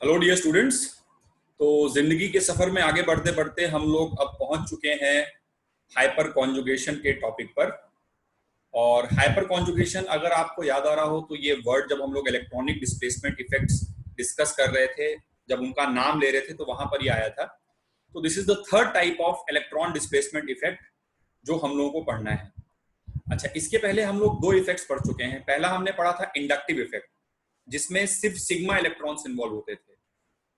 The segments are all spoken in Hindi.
Hello dear students. तो जिंदगी के सफर में आगे बढ़ते बढ़ते हम लोग अब पहुंच चुके हैं हाइपर कॉन्जुगेशन के टॉपिक पर। और हाइपर कॉन्जुगेशन अगर आपको याद आ रहा हो तो ये वर्ड जब हम लोग इलेक्ट्रॉनिक डिस्प्लेसमेंट इफेक्ट्स डिस्कस कर रहे थे, जब उनका नाम ले रहे थे तो वहां पर ये आया था। तो this is the third type of electron displacement effect जो हम लोगों को पढ़ना है। अच्छा, इसके पहले हम लोग दो इफेक्ट्स पढ़ चुके हैं। पहला हमने पढ़ा था इंडक्टिव इफेक्ट, जिसमें सिर्फ सिग्मा इलेक्ट्रॉन्स इन्वॉल्व होते थे।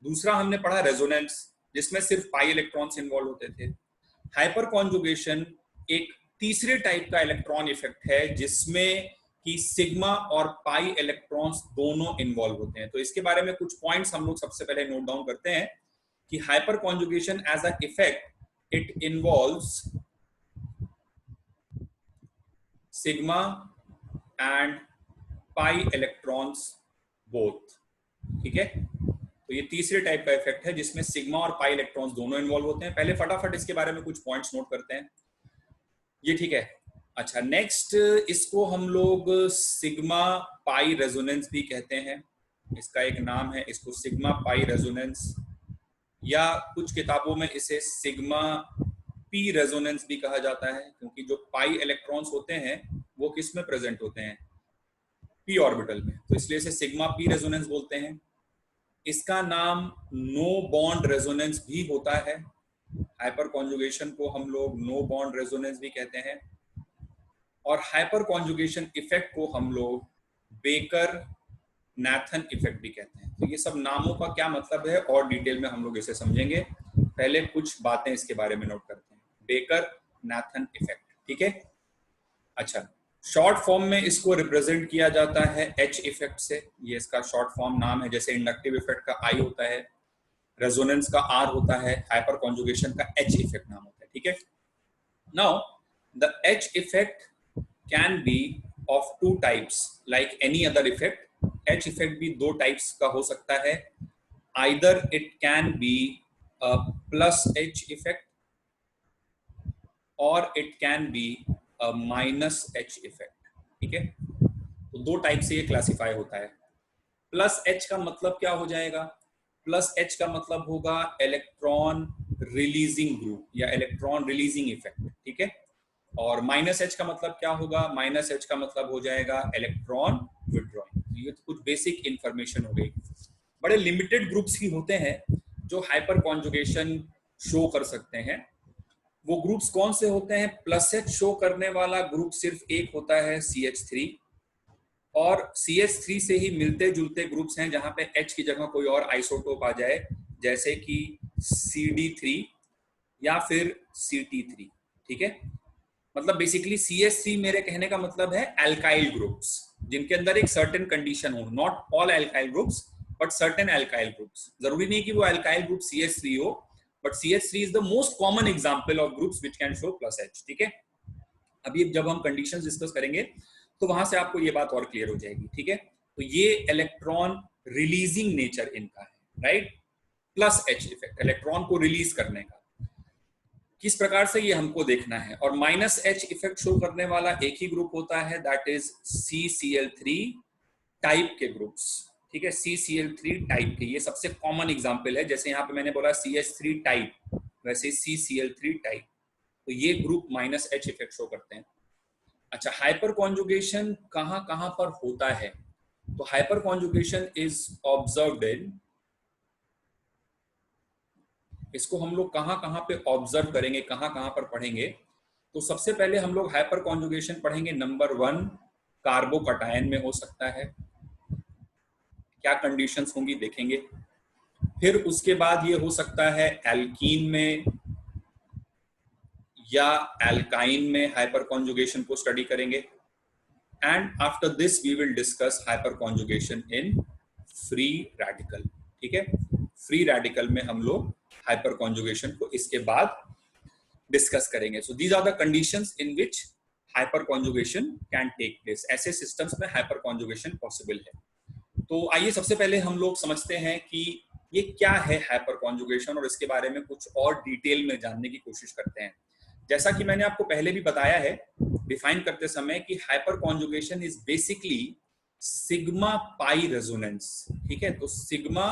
दूसरा हमने पढ़ा रेजोनेंस, जिसमें सिर्फ पाई इलेक्ट्रॉन्स इन्वॉल्व होते थे। हाइपर कॉन्जुगेशन एक तीसरे टाइप का इलेक्ट्रॉन इफेक्ट है जिसमें कि सिग्मा और पाई इलेक्ट्रॉन्स दोनों इन्वॉल्व होते हैं। तो इसके बारे में कुछ पॉइंट्स हम लोग सबसे पहले नोट डाउन करते हैं कि hyperconjugation as a effect it involves sigma and pi electrons both. ठीक है, तो ये तीसरे टाइप का इफेक्ट है जिसमें सिग्मा और पाई इलेक्ट्रॉन्स दोनों इन्वॉल्व होते हैं। पहले फटाफट इसके बारे में कुछ पॉइंट्स नोट करते हैं। ये ठीक है। अच्छा, नेक्स्ट इसको हम लोग सिग्मा पाई रेजोनेंस भी कहते हैं। इसका एक नाम है, इसको सिग्मा पाई रेजोनेंस, या कुछ किताबों में इसे सिग्मा पी रेजोनेंस भी कहा जाता है, क्योंकि जो पाई इलेक्ट्रॉन्स होते हैं वो किस में प्रेजेंट होते हैं, पी ऑर्बिटल में, तो इसलिए इसे सिग्मा पी रेजोनेंस बोलते हैं। इसका नाम नो बॉन्ड रेजोनेंस भी होता है। हाइपर कॉन्जुगेशन को हम लोग नो बॉन्ड रेजोनेंस भी कहते हैं। और हाइपर कॉन्जुगेशन इफेक्ट को हम लोग बेकर नाथन इफेक्ट भी कहते हैं। तो ये सब नामों का क्या मतलब है और डिटेल में हम लोग इसे समझेंगे। पहले कुछ बातें इसके बारे में नोट करते हैं। बेकर नाथन इफेक्ट, ठीक है। अच्छा, शॉर्ट फॉर्म में इसको रिप्रेजेंट किया जाता है एच इफेक्ट से। ये इसका शॉर्ट फॉर्म नाम है। जैसे इंडक्टिव इफेक्ट का आई होता है, रेजोनेंस का आर होता है, हाइपर कॉन्जुगेशन का एच इफेक्ट नाम होता है। ठीक है। Now the H effect can be of two types like any other effect. H effect भी दो टाइप्स का हो सकता है। Either it can be a plus H effect और it can be a minus H effect. ठीक है, तो दो टाइप से ये क्लासिफाई होता है। प्लस एच का मतलब क्या हो जाएगा? प्लस एच का मतलब होगा इलेक्ट्रॉन रिलीजिंग ग्रुप या इलेक्ट्रॉन रिलीजिंग इफेक्ट। ठीक है, और माइनस एच का मतलब क्या होगा? माइनस एच का मतलब हो जाएगा इलेक्ट्रॉन विड्रॉइंग। ये तो कुछ बेसिक इंफॉर्मेशन हो गई। बड़े लिमिटेड ग्रुप्स ही होते हैं जो हाइपर कॉन्जुगेशन शो कर सकते हैं। वो ग्रुप्स कौन से होते हैं? प्लस एच शो करने वाला ग्रुप सिर्फ एक होता है, CH3। और CH3 से ही मिलते जुलते ग्रुप्स हैं जहां पे H की जगह कोई और आइसोटोप आ जाए, जैसे कि CD3 या फिर CT3। ठीक है, मतलब बेसिकली CH3 मेरे कहने का मतलब है एल्काइल ग्रुप्स जिनके अंदर एक सर्टेन कंडीशन हो। Not all alkyl groups but certain alkyl groups. जरूरी नहीं कि वो एल्काइल ग्रुप CH3 हो, but CH3 is the most common example of groups which can show plus H। ठीक है, अभी जब हम कंडीशंस डिस्कस करेंगे तो वहां से आपको ये बात और क्लियर हो जाएगी। ठीक है, तो ये इलेक्ट्रॉन रिलीजिंग नेचर इनका है, right. Plus H effect, electron को रिलीज करने का। किस प्रकार से ये हमको देखना है। और माइनस एच इफेक्ट शो करने वाला एक ही ग्रुप होता है, दैट इज CCl3 टाइप के ग्रुप्स। ठीक है, CCl3 टाइप के ये सबसे कॉमन एग्जांपल है। जैसे यहाँ पे मैंने बोला CH3 टाइप, वैसे CCl3 टाइप। तो ये group minus H effect show करते हैं। अच्छा, हाइपर कॉन्जुगेशन कहां कहां पर होता है? तो hyper conjugation is observed in, इसको हम लोग कहां कहां पे ऑब्जर्व करेंगे, कहां कहां पर पढ़ेंगे? तो सबसे पहले हम लोग हाइपर कॉन्जुगेशन पढ़ेंगे नंबर 1 कार्बोकटायन में हो सकता है। क्या कंडीशंस होंगी देखेंगे। फिर उसके बाद ये हो सकता है एल्कीन में या एल्काइन में हाइपर कॉन्जुगेशन को स्टडी करेंगे। And after this we will discuss hyperconjugation in free radical. ठीक है, फ्री रेडिकल में हम लोग हाइपर कॉन्जुगेशन को इसके बाद डिस्कस करेंगे। So these are the conditions in which hyperconjugation can take place. ऐसे सिस्टम्स में हाइपर कॉन्जुगेशन पॉसिबल है। तो आइए सबसे पहले हम लोग समझते हैं कि ये क्या है हाइपर कॉन्जुगेशन, और इसके बारे में कुछ और डिटेल में जानने की कोशिश करते हैं। जैसा कि मैंने आपको पहले भी बताया है डिफाइन करते समय कि hyperconjugation is basically sigma pi resonance. ठीक है, तो सिग्मा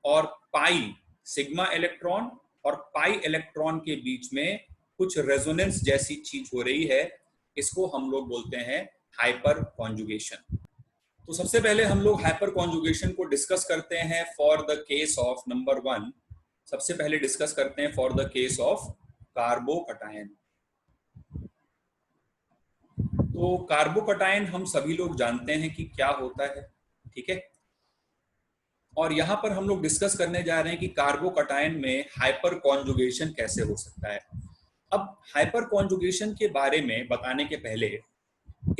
और पाई सिग्मा इलेक्ट्रॉन और पाई इलेक्ट्रॉन के बीच में कुछ रेजोनेंस जैसी चीज हो रही है, इसको हम लोग बोलते हैं हाइपर कॉन्जुगेशन। तो सबसे पहले हम लोग हाइपर कॉन्जुगेशन को डिस्कस करते हैं for the case of number 1। सबसे पहले डिस्कस करते हैं for the case of carbocation. तो कार्बोकटायन हम सभी लोग जानते हैं कि क्या होता है, ठीक है। और यहां पर हम लोग डिस्कस करने जा रहे हैं कि कार्बोकटायन में हाइपर कॉन्जुगेशन कैसे हो सकता है। अब हाइपर कॉन्जुगेशन के बारे में बताने के पहले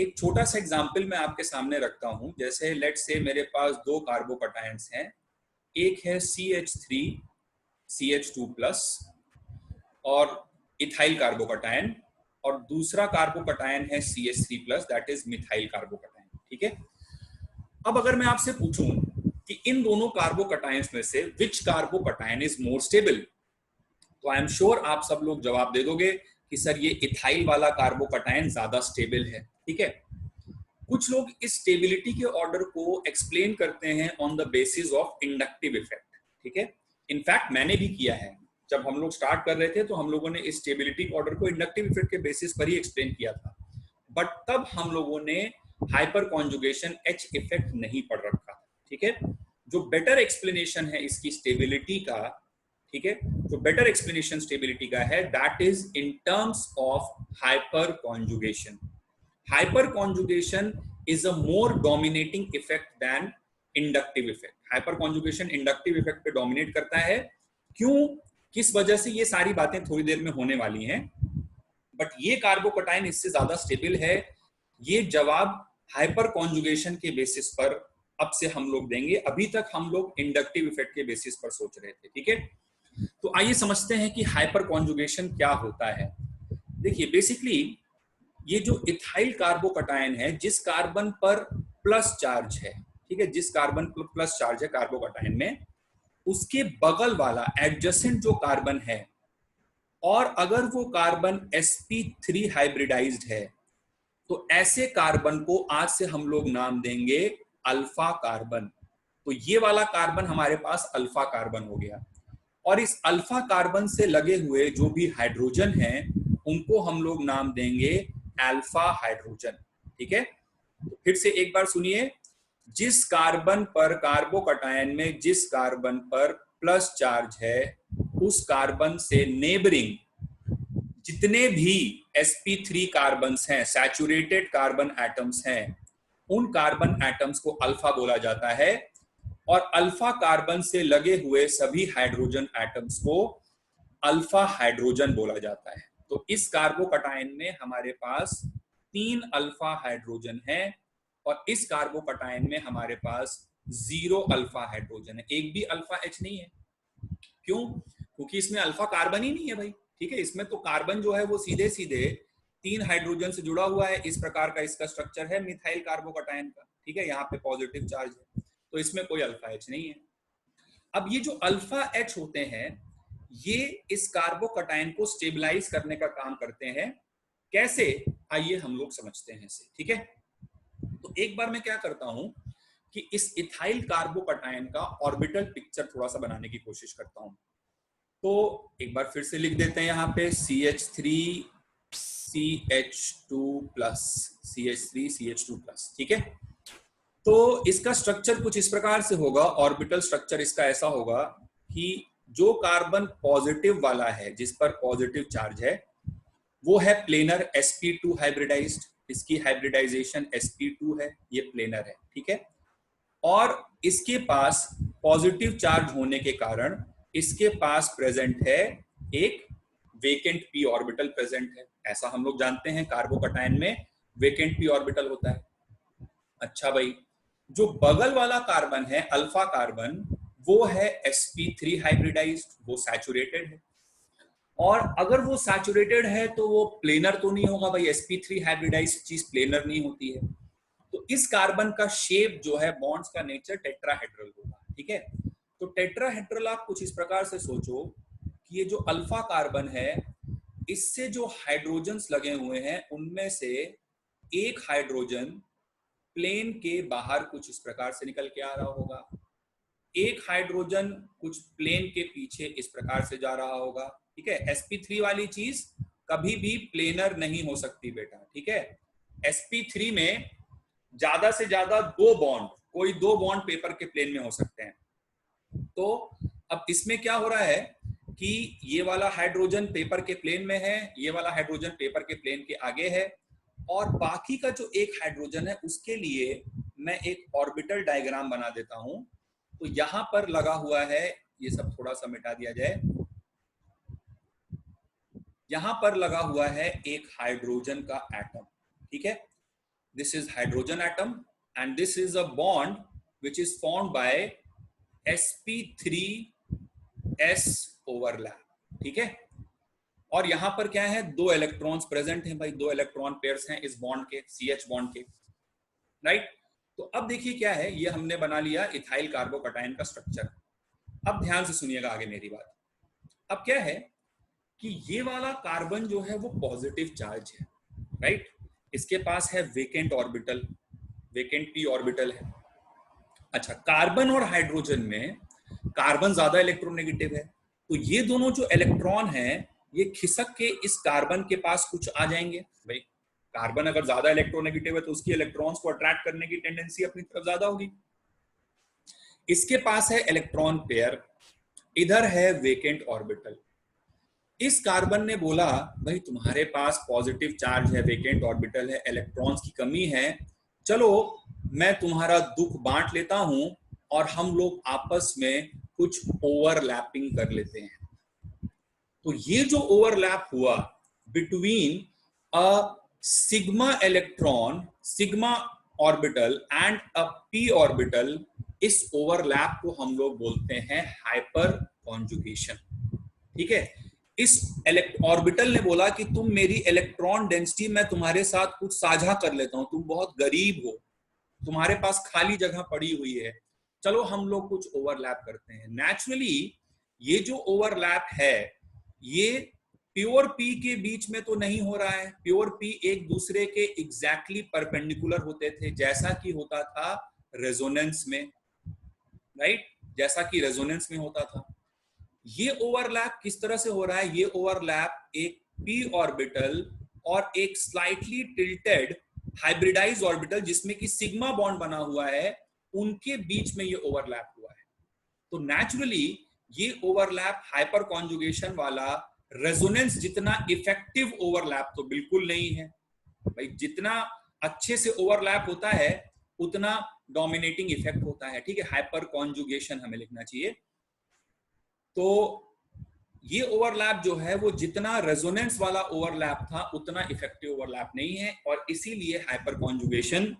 एक छोटा सा एग्जांपल मैं आपके सामने रखता हूं। जैसे लेट्स से मेरे पास दो कार्बोकटायंस हैं, एक है CH3 CH2+ और इथाइल कार्बोकटायन, और दूसरा कार्बोकटायन है CH3+, that is methyl carbocation, ठीक है। अब अगर मैं आपसे पूछूं कि इन दोनों कार्बोकटायंस में से विच कार्बोकटायन इज मोर स्टेबल, तो आई एम श्योर आप सब लोग जवाब दे दोगे कि सर ये इथाइल वाला कार्बोकटायन ज्यादा स्टेबल है, ठीक है। कुछ लोग इस स्टेबिलिटी के ऑर्डर को एक्सप्लेन करते हैं on the basis of inductive effect, ठीक है। इनफैक्ट मैंने भी किया है। जब हम लोग स्टार्ट कर रहे थे तो हम लोगों ने इस स्टेबिलिटी ऑर्डर को इंडक्टिव इफेक्ट के बेसिस पर ही एक्सप्लेन किया था, बट तब हम लोगों ने हाइपर कॉन्जुगेशन H इफेक्ट नहीं पढ़ रखा, ठीक है। जो बेटर एक्सप्लेनेशन है इसकी स्टेबिलिटी का, ठीक है, जो बेटर एक्सप्लेनेशन स्टेबिलिटी का है, that is in terms of hyperconjugation. Hyperconjugation is a more dominating effect than inductive effect. Hyperconjugation inductive effect पे डोमिनेट करता है। क्यों, किस वजह से, ये सारी बातें थोड़ी देर में होने वाली हैं, बट ये कार्बोकटायन इससे ज्यादा स्टेबल है। ये जवाब हाइपर कॉन्जुगेशन के बेसिस पर अब से हम लोग देंगे। अभी तक हम लोग इंडक्टिव इफेक्ट के बेसिस पर सोच रहे थे, ठीक है। तो आइए समझते हैं कि हाइपर कॉन्जुगेशन क्या होता है। देखिए बेसिकली ये जो इथाइल कार्बोकटायन है, जिस कार्बन पर प्लस चार्ज है, ठीक है, जिस कार्बन पर प्लस चार्ज है कार्बोकटायन में, उसके बगल वाला एडजेसेंट जो कार्बन है, और अगर वो कार्बन sp3 हाइब्रिडाइज्ड है, तो ऐसे कार्बन को आज से हम लोग नाम देंगे अल्फा कार्बन। तो ये वाला कार्बन हमारे पास अल्फा कार्बन हो गया, और इस अल्फा कार्बन से लगे हुए जो भी हाइड्रोजन हैं उनको हम लोग नाम देंगे अल्फा हाइड्रोजन, ठीक है। तो फिर से एक बार सुनिए, जिस कार्बन पर कार्बोकटायन में जिस कार्बन पर प्लस चार्ज है, उस कार्बन से नेबरिंग जितने भी sp3 कार्बन्स हैं, सैचुरेटेड कार्बन एटम्स हैं, उन कार्बन एटम्स को अल्फा बोला जाता है, और अल्फा कार्बन से लगे हुए सभी हाइड्रोजन एटम्स को अल्फा हाइड्रोजन बोला जाता है। तो इस कार्बोकटायन में हमारे पास 3 अल्फा हाइड्रोजन है, और इस कार्बोकटायन में हमारे पास 0 अल्फा हाइड्रोजन है, एक भी अल्फा H नहीं है। क्यों, क्योंकि इसमें अल्फा कार्बन ही नहीं है भाई, ठीक है। इसमें तो कार्बन जो है वो सीधे सीधे 3 हाइड्रोजन से जुड़ा हुआ है। इस प्रकार का इसका स्ट्रक्चर है मिथाइल कार्बोकटायन का, ठीक है। यहाँ पे पॉजिटिव चार्ज है, तो इसमें कोई अल्फा H नहीं है। अब ये जो अल्फा H होते हैं, ये इस कार्बोकटायन को स्टेबलाइज करने का काम करते हैं। कैसे, आइए हम लोग समझते हैं इसे, ठीक है। तो एक बार मैं क्या करता हूं कि इस इथाइल कार्बोकटायन का ऑर्बिटल पिक्चर थोड़ा सा बनाने की कोशिश करता हूं। तो एक बार फिर से लिख देते हैं यहाँ पे CH3 CH2+, CH3 CH2+, ठीक है। तो इसका स्ट्रक्चर कुछ इस प्रकार से होगा। ऑर्बिटल स्ट्रक्चर इसका ऐसा होगा कि जो कार्बन पॉजिटिव वाला है, जिस पर पॉजिटिव चार्ज है, वो है प्लेनर sp2 हाइब्रिडाइज्ड। इसकी हाइब्रिडाइजेशन sp2 है, ये प्लेनर है, ठीक है। और इसके पास पॉजिटिव चार्ज होने के कारण इसके पास प्रेजेंट है एक वेकेंट p ऑर्बिटल प्रेजेंट है। ऐसा हम लोग जानते हैं कार्बोकटायन में वेकेंट p ऑर्बिटल होता है। अच्छा भाई, जो बगल वाला कार्बन है अल्फा कार्बन, वो है sp3 हाइब्रिडाइज्ड, वो सैचुरेटेड है। और अगर वो सैचुरेटेड है तो वो प्लेनर तो नहीं होगा भाई, sp3 हाइब्रिडाइज्ड चीज प्लेनर नहीं होती है। तो इस कार्बन का शेप जो है, बॉन्ड्स का नेचर टेट्राहेड्रल होगा, ठीक है। तो टेट्राहेड्रल आप कुछ इस प्रकार से सोचो कि ये जो अल्फा कार्बन है, इससे जो हाइड्रोजन्स लगे हुए हैं उनमें से एक हाइड्रोजन प्लेन के बाहर कुछ इस प्रकार से निकल के आ रहा होगा, एक हाइड्रोजन कुछ प्लेन के पीछे इस प्रकार से जा रहा होगा, ठीक है। sp3 वाली चीज कभी भी प्लेनर नहीं हो सकती बेटा, ठीक है। sp3 में ज्यादा से ज्यादा दो बॉन्ड, कोई दो बॉन्ड पेपर के प्लेन में हो सकते हैं। तो अब इसमें क्या हो रहा है कि ये वाला हाइड्रोजन पेपर के प्लेन में है, ये वाला हाइड्रोजन पेपर के प्लेन के आगे है, और बाकी का जो एक हाइड्रोजन है उसके लिए मैं एक ऑर्बिटल डायग्राम बना देता हूं। तो यहां पर लगा हुआ है, ये सब थोड़ा सा मिटा दिया जाए, यहां पर लगा हुआ है एक हाइड्रोजन का एटम, ठीक है। This is hydrogen atom and this is a bond which is formed by sp3s overlap, ठीक है। और यहां पर क्या है, दो इलेक्ट्रॉन्स प्रेजेंट हैं भाई, दो इलेक्ट्रॉन पेयर्स हैं इस बॉन्ड के, CH बॉन्ड के, राइट। तो अब देखिए क्या है, ये हमने बना लिया इथाइल कार्बोकटायन का स्ट्रक्चर। अब ध्यान से सुनिएगा आगे मेरी बात। अब क्या है कि ये वाला कार्बन जो है वो पॉजिटिव चार्ज है, राइट। इसके पास है vacant orbital, vacant p orbital है। अच्छा, कार्बन और हाइड्रोजन में कार्बन ज्यादा इलेक्ट्रोनेगेटिव है, तो ये दोनों जो इलेक्ट्रॉन हैं ये खिसक के इस कार्बन के पास कुछ आ जाएंगे भाई। कार्बन अगर ज्यादा इलेक्ट्रोनेगेटिव है तो उसकी इलेक्ट्रॉन्स को अट्रैक्ट करने की टेंडेंसी अपनी तरफ ज्यादा होगी। इसके पास है इलेक्ट्रॉन पेयर, इधर है वेकेंट ऑर्बिटल। इस कार्बन ने बोला भाई तुम्हारे पास पॉजिटिव चार्ज है, वेकेंट ऑर्बिटल है, इलेक्ट्रॉन्स की कमी है, चलो मैं तुम्हारा दुख बांट लेता हूं और हम लोग आपस में कुछ ओवरलैपिंग कर लेते हैं। तो ये जो ओवरलैप हुआ between a sigma electron, sigma orbital and a p orbital, इस ओवरलैप को हम लोग बोलते हैं हाइपर कॉन्जुगेशन, ठीक है। इस ऑर्बिटल ने बोला कि तुम मेरी इलेक्ट्रॉन डेंसिटी, मैं तुम्हारे साथ कुछ साझा कर लेता हूं, तुम बहुत गरीब हो, तुम्हारे पास खाली जगह पड़ी हुई है, चलो हम लोग कुछ ओवरलैप करते हैं। नेचुरली ये जो ओवरलैप है ये प्योर p के बीच में तो नहीं हो रहा है, प्योर p एक दूसरे के एग्जैक्टली परपेंडिकुलर होते थे, जैसा कि होता था रेजोनेंस में, राइट, जैसा कि रेजोनेंस में होता था। ये ओवरलैप किस तरह से हो रहा है, ये ओवरलैप एक p ऑर्बिटल और एक स्लाइटली टिल्टेड हाइब्रिडाइज ऑर्बिटल जिसमें कि सिग्मा बॉन्ड बना हुआ है, उनके बीच में ये ओवरलैप हुआ है। तो नेचुरली ये ओवरलैप हाइपर कॉन्जुगेशन वाला रेजोनेंस जितना इफेक्टिव ओवरलैप तो बिल्कुल नहीं है भाई। जितना अच्छे से ओवरलैप होता है उतना डोमिनेटिंग इफेक्ट होता है, ठीक है। हाइपर कॉन्जुगेशन हमें लिखना चाहिए। तो ये ओवरलैप जो है वो जितना रेजोनेंस वाला ओवरलैप था उतना इफेक्टिव ओवरलैप नहीं है, और इसीलिए हाइपर कॉन्जुगेशन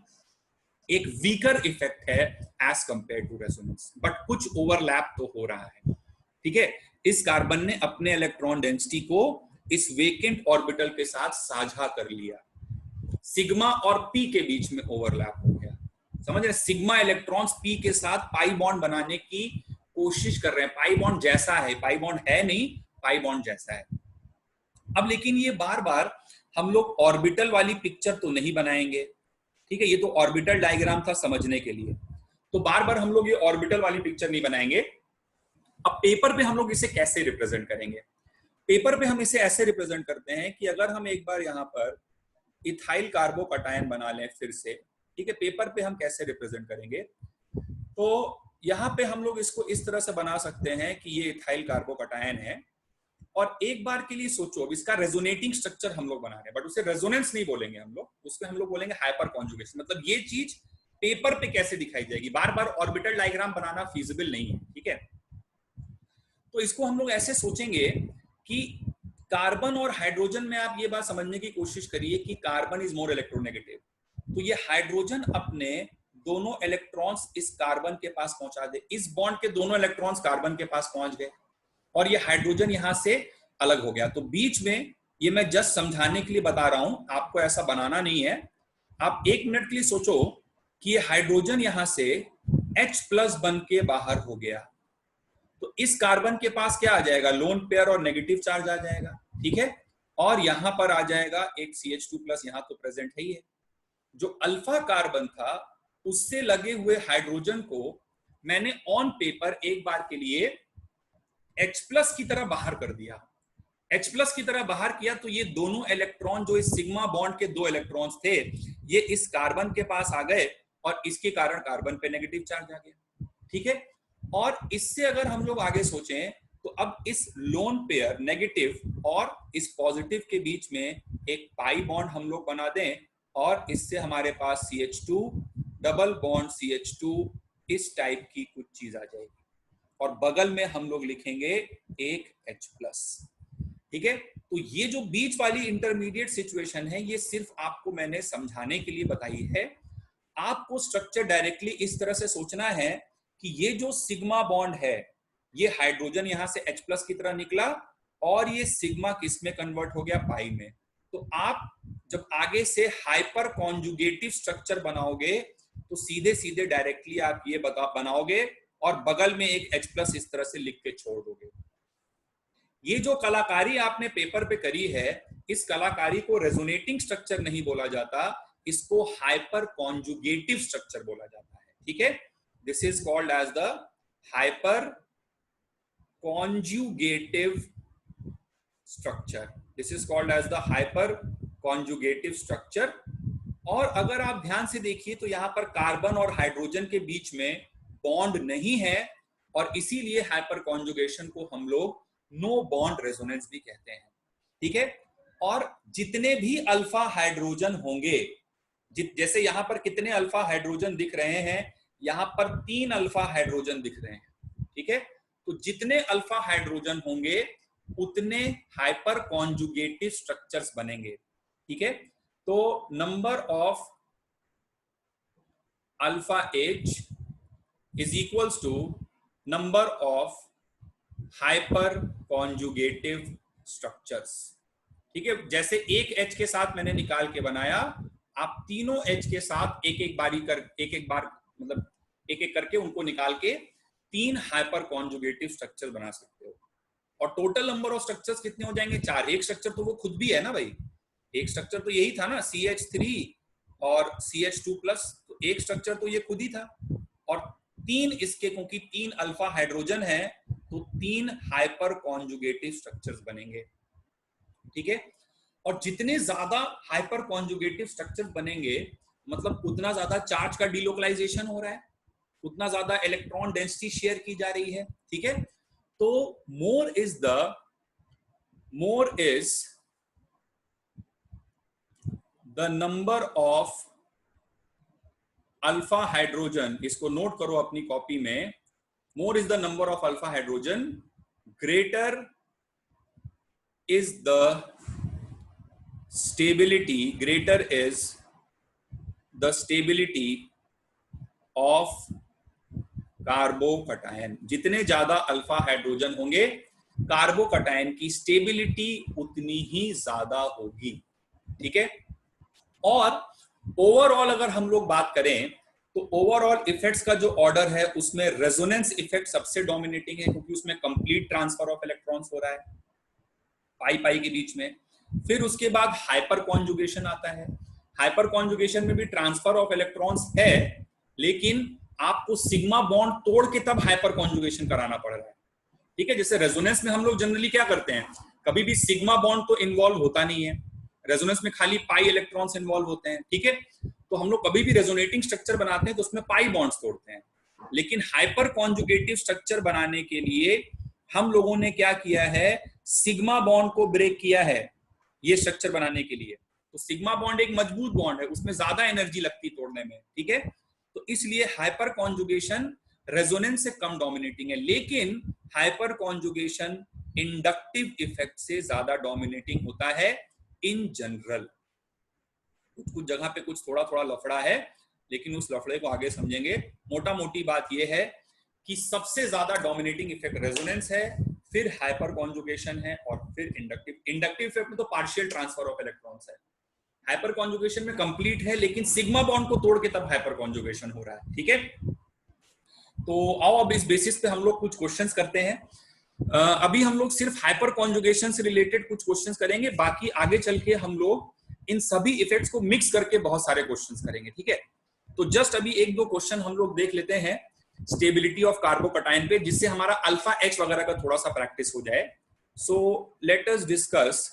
एक वीकर इफेक्ट है as compared to resonance. But कुछ ओवरलैप तो हो रहा है, ठीक है। इस कार्बन ने अपने इलेक्ट्रॉन डेंसिटी को इस वेकेंट ऑर्बिटल के साथ साझा कर लिया, सिग्मा और p के बीच में ओवरलैप हो गया, समझ रहे। सिग्मा इलेक्ट्रॉन्स p के साथ पाई बॉन्ड बनाने की कोशिश कर रहे हैं, पाई बॉन्ड जैसा है, पाई बॉन्ड है नहीं, पाई बॉन्ड जैसा है। अब लेकिन ये बार बार हम लोग ऑर्बिटल वाली पिक्चर तो नहीं बनाएंगे, ठीक है। ये तो ऑर्बिटल डायग्राम था समझने के लिए, तो बार बार हम लोग ये ऑर्बिटल वाली पिक्चर नहीं बनाएंगे। अब पेपर पे हम लोग इसे कैसे रिप्रेजेंट करेंगे, पेपर पे हम इसे ऐसे रिप्रेजेंट करते हैं कि अगर हम एक बार यहाँ पर इथाइल कार्बोकटायन बना लें फिर से, ठीक है। पेपर पे हम कैसे रिप्रेजेंट करेंगे, तो यहाँ पे हम लोग इसको इस तरह से बना सकते हैं कि ये इथाइल कार्बोकटायन है, और एक बार के लिए सोचो, अब इसका रेजोनेटिंग स्ट्रक्चर हम लोग बना रहे हैं, बट उसे रेजोनेंस नहीं बोलेंगे हम लोग, उसको हम लोग बोलेंगे हाइपर कॉन्जुगेशन। मतलब ये चीज पेपर पे कैसे दिखाई जाएगी, बार बार ऑर्बिटल डायग्राम बनाना फीजिबल नहीं है, ठीक है। तो इसको हम लोग ऐसे सोचेंगे कि कार्बन और हाइड्रोजन में आप ये बात समझने की कोशिश करिए कि कार्बन इज मोर इलेक्ट्रोनेगेटिव, तो ये हाइड्रोजन अपने दोनों इलेक्ट्रॉन्स इस कार्बन के पास पहुंचा दे, इस बॉन्ड के दोनों इलेक्ट्रॉन्स कार्बन के पास पहुंच गए और ये हाइड्रोजन यहां से अलग हो गया। तो बीच में, ये मैं जस्ट समझाने के लिए बता रहा हूं, आपको ऐसा बनाना नहीं है। आप एक मिनट के लिए सोचो कि ये हाइड्रोजन यहां से H+ बन के बाहर हो गया, तो इस कार्बन के पास क्या आ जाएगा, लोन पेयर और नेगेटिव चार्ज आ जाएगा, ठीक है। और यहां पर आ जाएगा एक CH2+, यहां तो प्रेजेंट है ही है। जो अल्फा कार्बन था उससे लगे हुए हाइड्रोजन को मैंने ऑन पेपर एक बार के लिए H+ की तरह बाहर कर दिया, H+ की तरह बाहर किया, तो ये दोनों इलेक्ट्रॉन जो इस सिग्मा बॉन्ड के 2 इलेक्ट्रॉन्स थे, ये इस कार्बन के पास आ गए और इसके कारण कार्बन पे नेगेटिव चार्ज आ गया। ठीक है, और इससे अगर हम लोग आगे सोचें तो अब इस लोन पेयर नेगेटिव और इस पॉजिटिव के बीच में एक पाई बॉन्ड हम लोग बना दें और इससे हमारे पास CH2 डबल बॉन्ड CH2 इस टाइप की कुछ चीज आ जाएगी और बगल में हम लोग लिखेंगे एक H+। ठीक है, तो ये जो बीच वाली इंटरमीडिएट सिचुएशन है, ये सिर्फ आपको मैंने समझाने के लिए बताई है। आपको स्ट्रक्चर डायरेक्टली इस तरह से सोचना है कि ये जो सिग्मा बॉन्ड है, ये हाइड्रोजन यहां से H+ की तरह निकला और ये सिग्मा किस में कन्वर्ट हो गया, पाई में। तो आप जब आगे से हाइपर कॉन्जुगेटिव स्ट्रक्चर बनाओगे तो सीधे सीधे डायरेक्टली आप ये बनाओगे और बगल में एक H+ इस तरह से लिख के छोड़ दोगे। ये जो कलाकारी आपने पेपर पे करी है, इस कलाकारी को रेजोनेटिंग स्ट्रक्चर नहीं बोला जाता, इसको हाइपर कॉन्जुगेटिव स्ट्रक्चर बोला जाता है। ठीक है, this is called as the hyperconjugative structure. This is called as the hyperconjugative structure. और अगर आप ध्यान से देखिए तो यहाँ पर कार्बन और हाइड्रोजन के बीच में बॉन्ड नहीं है और इसीलिए हाइपर कॉन्जुगेशन को हम लोग नो बॉन्ड रेजोनेंस भी कहते हैं। ठीक है, और जितने भी अल्फा हाइड्रोजन होंगे, जैसे यहां पर कितने अल्फा हाइड्रोजन दिख रहे हैं, यहां पर 3 अल्फा हाइड्रोजन दिख रहे हैं। ठीक है, तो जितने अल्फा हाइड्रोजन होंगे उतने हाइपर कॉन्जुगेटिव स्ट्रक्चर्स बनेंगे। ठीक है, तो number of alpha H is equals to number of hyperconjugative structures. ठीक है, जैसे एक H के साथ मैंने निकाल के बनाया, आप तीनों H के साथ एक एक बार मतलब एक एक करके उनको निकाल के 3 हाइपर कॉन्जुगेटिव स्ट्रक्चर बना सकते हो। और टोटल नंबर ऑफ स्ट्रक्चर्स कितने हो जाएंगे, 4। एक स्ट्रक्चर तो वो खुद भी है ना भाई, एक स्ट्रक्चर तो यही था ना, CH3 और CH2+, तो एक स्ट्रक्चर तो ये खुद ही था। और 3 इसके, क्योंकि 3 अल्फा हाइड्रोजन है तो 3 हाइपर कॉन्जुगेटिव स्ट्रक्चर्स बनेंगे। ठीक है, और जितने ज्यादा हाइपर कॉन्जुगेटिव स्ट्रक्चर्स बनेंगे मतलब उतना ज्यादा चार्ज का डिलोकलाइजेशन हो रहा है, उतना ज्यादा इलेक्ट्रॉन डेंसिटी शेयर की जा रही है। ठीक है, तो more is the number of alpha hydrogen, इसको नोट करो अपनी कॉपी में, more is the number of alpha hydrogen, greater is the stability of carbocation. जितने ज्यादा अल्फा हाइड्रोजन होंगे कार्बोकटायन की स्टेबिलिटी उतनी ही ज्यादा होगी। ठीक है, और ओवरऑल अगर हम लोग बात करें तो ओवरऑल इफेक्ट्स का जो ऑर्डर है उसमें रेजोनेंस इफेक्ट सबसे डोमिनेटिंग है, क्योंकि उसमें कंप्लीट ट्रांसफर ऑफ इलेक्ट्रॉन्स हो रहा है पाई पाई के बीच में। फिर उसके बाद हाइपर कॉन्जुगेशन आता है। हाइपर कॉन्जुगेशन में भी ट्रांसफर ऑफ इलेक्ट्रॉन्स है, लेकिन आपको सिग्मा बॉन्ड तोड़ के तब हाइपर कॉन्जुगेशन कराना पड़ रहा है। ठीक है, जैसे रेजोनेंस में हम लोग जनरली क्या करते हैं, कभी भी सिग्मा बॉन्ड तो इन्वॉल्व होता नहीं है, रेजोनेंस में खाली पाई इलेक्ट्रॉन्स इन्वॉल्व होते हैं। ठीक है, तो हम लोग कभी भी रेजोनेटिंग स्ट्रक्चर बनाते हैं तो उसमें पाई बॉन्ड्स तोड़ते हैं, लेकिन हाइपर कॉन्जुगेटिव स्ट्रक्चर बनाने के लिए हम लोगों ने क्या किया है, सिग्मा बॉन्ड को ब्रेक किया है ये स्ट्रक्चर बनाने के लिए। तो सिग्मा बॉन्ड एक मजबूत बॉन्ड है, उसमें ज्यादा एनर्जी लगती तोड़ने में। ठीक है, तो इसलिए हाइपर कॉन्जुगेशन रेजोनेंस से कम डोमिनेटिंग है, लेकिन हाइपर कॉन्जुगेशन इंडक्टिव इफेक्ट से ज्यादा डोमिनेटिंग होता है इन जनरल। कुछ जगह पे कुछ थोड़ा थोड़ा लफड़ा है, लेकिन उस लफड़े को आगे समझेंगे। मोटा मोटी बात यह है कि सबसे ज्यादा डोमिनेटिंग इफेक्ट रेजोनेंस है, फिर हाइपर कॉन्जुगेशन है और फिर इंडक्टिव इफेक्ट में तो पार्शियल ट्रांसफर ऑफ इलेक्ट्रॉन्स है। हाइपर कॉन्जुगेशन में कंप्लीट है, लेकिन सिग्मा बॉन्ड को तोड़ के तब हाइपर कॉन्जुगेशन हो रहा है। ठीक है, तो आओ अब इस बेसिस पे हम लोग कुछ क्वेश्चंस करते हैं। अभी हम लोग सिर्फ हाइपर कॉन्जुगेशन से रिलेटेड कुछ क्वेश्चंस करेंगे, बाकी आगे चल के हम लोग इन सभी इफेक्ट्स को मिक्स करके बहुत सारे क्वेश्चंस करेंगे। ठीक है, तो जस्ट अभी एक दो क्वेश्चन हम लोग देख लेते हैं। स्टेबिलिटी ऑफ कार्बोकटायन पे, जिससे हमारा अल्फा एच वगैरह का थोड़ा सा प्रैक्टिस हो जाए. So let us discuss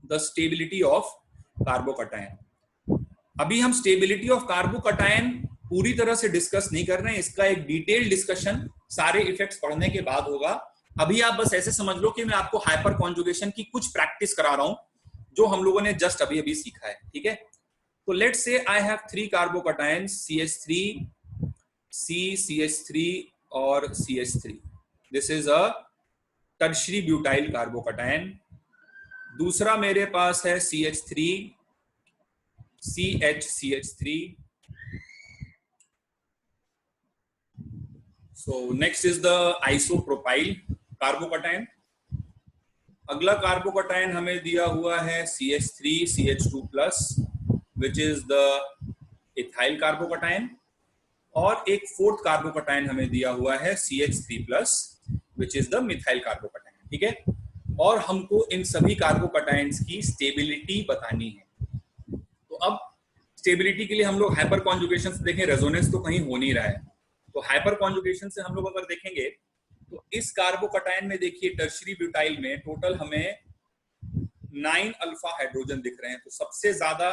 the stability of carbocation. अभी हम स्टेबिलिटी ऑफ कार्बोकटायन पूरी तरह से डिस्कस नहीं कर रहे हैं, इसका एक डिटेल डिस्कशन सारे इफेक्ट्स पढ़ने के बाद होगा. अभी आप बस ऐसे समझ लो कि मैं आपको हाइपर कॉन्जुगेशन की कुछ प्रैक्टिस करा रहा हूं जो हम लोगों ने जस्ट अभी अभी सीखा है. ठीक है, तो let's say I have 3 carbocations CH3, C, CH3 और CH3. This is a tertiary butyl carbocation. दूसरा मेरे पास है CH3, CH3. So next is the isopropyl carbocation. अगला कार्बोकटायन हमें दिया हुआ है CH3, CH2+, which is the ethyl carbocation. और एक फोर्थ कार्बोकटायन हमें दिया हुआ है CH3+, which is the methyl carbocation. ठीक है, और हमको इन सभी कार्बोकटायंस की स्टेबिलिटी बतानी है. तो अब स्टेबिलिटी के लिए हम लोग हाइपर कॉन्जुगेशन से देखें, रेजोनेंस तो कहीं हो नहीं रहा है. तो हाइपर कॉन्जुगेशन से हम लोग अगर देखेंगे तो इस कार्बोकटायन में देखिए टर्शरी ब्यूटाइल में टोटल हमें 9 अल्फा हाइड्रोजन दिख रहे हैं. तो सबसे ज्यादा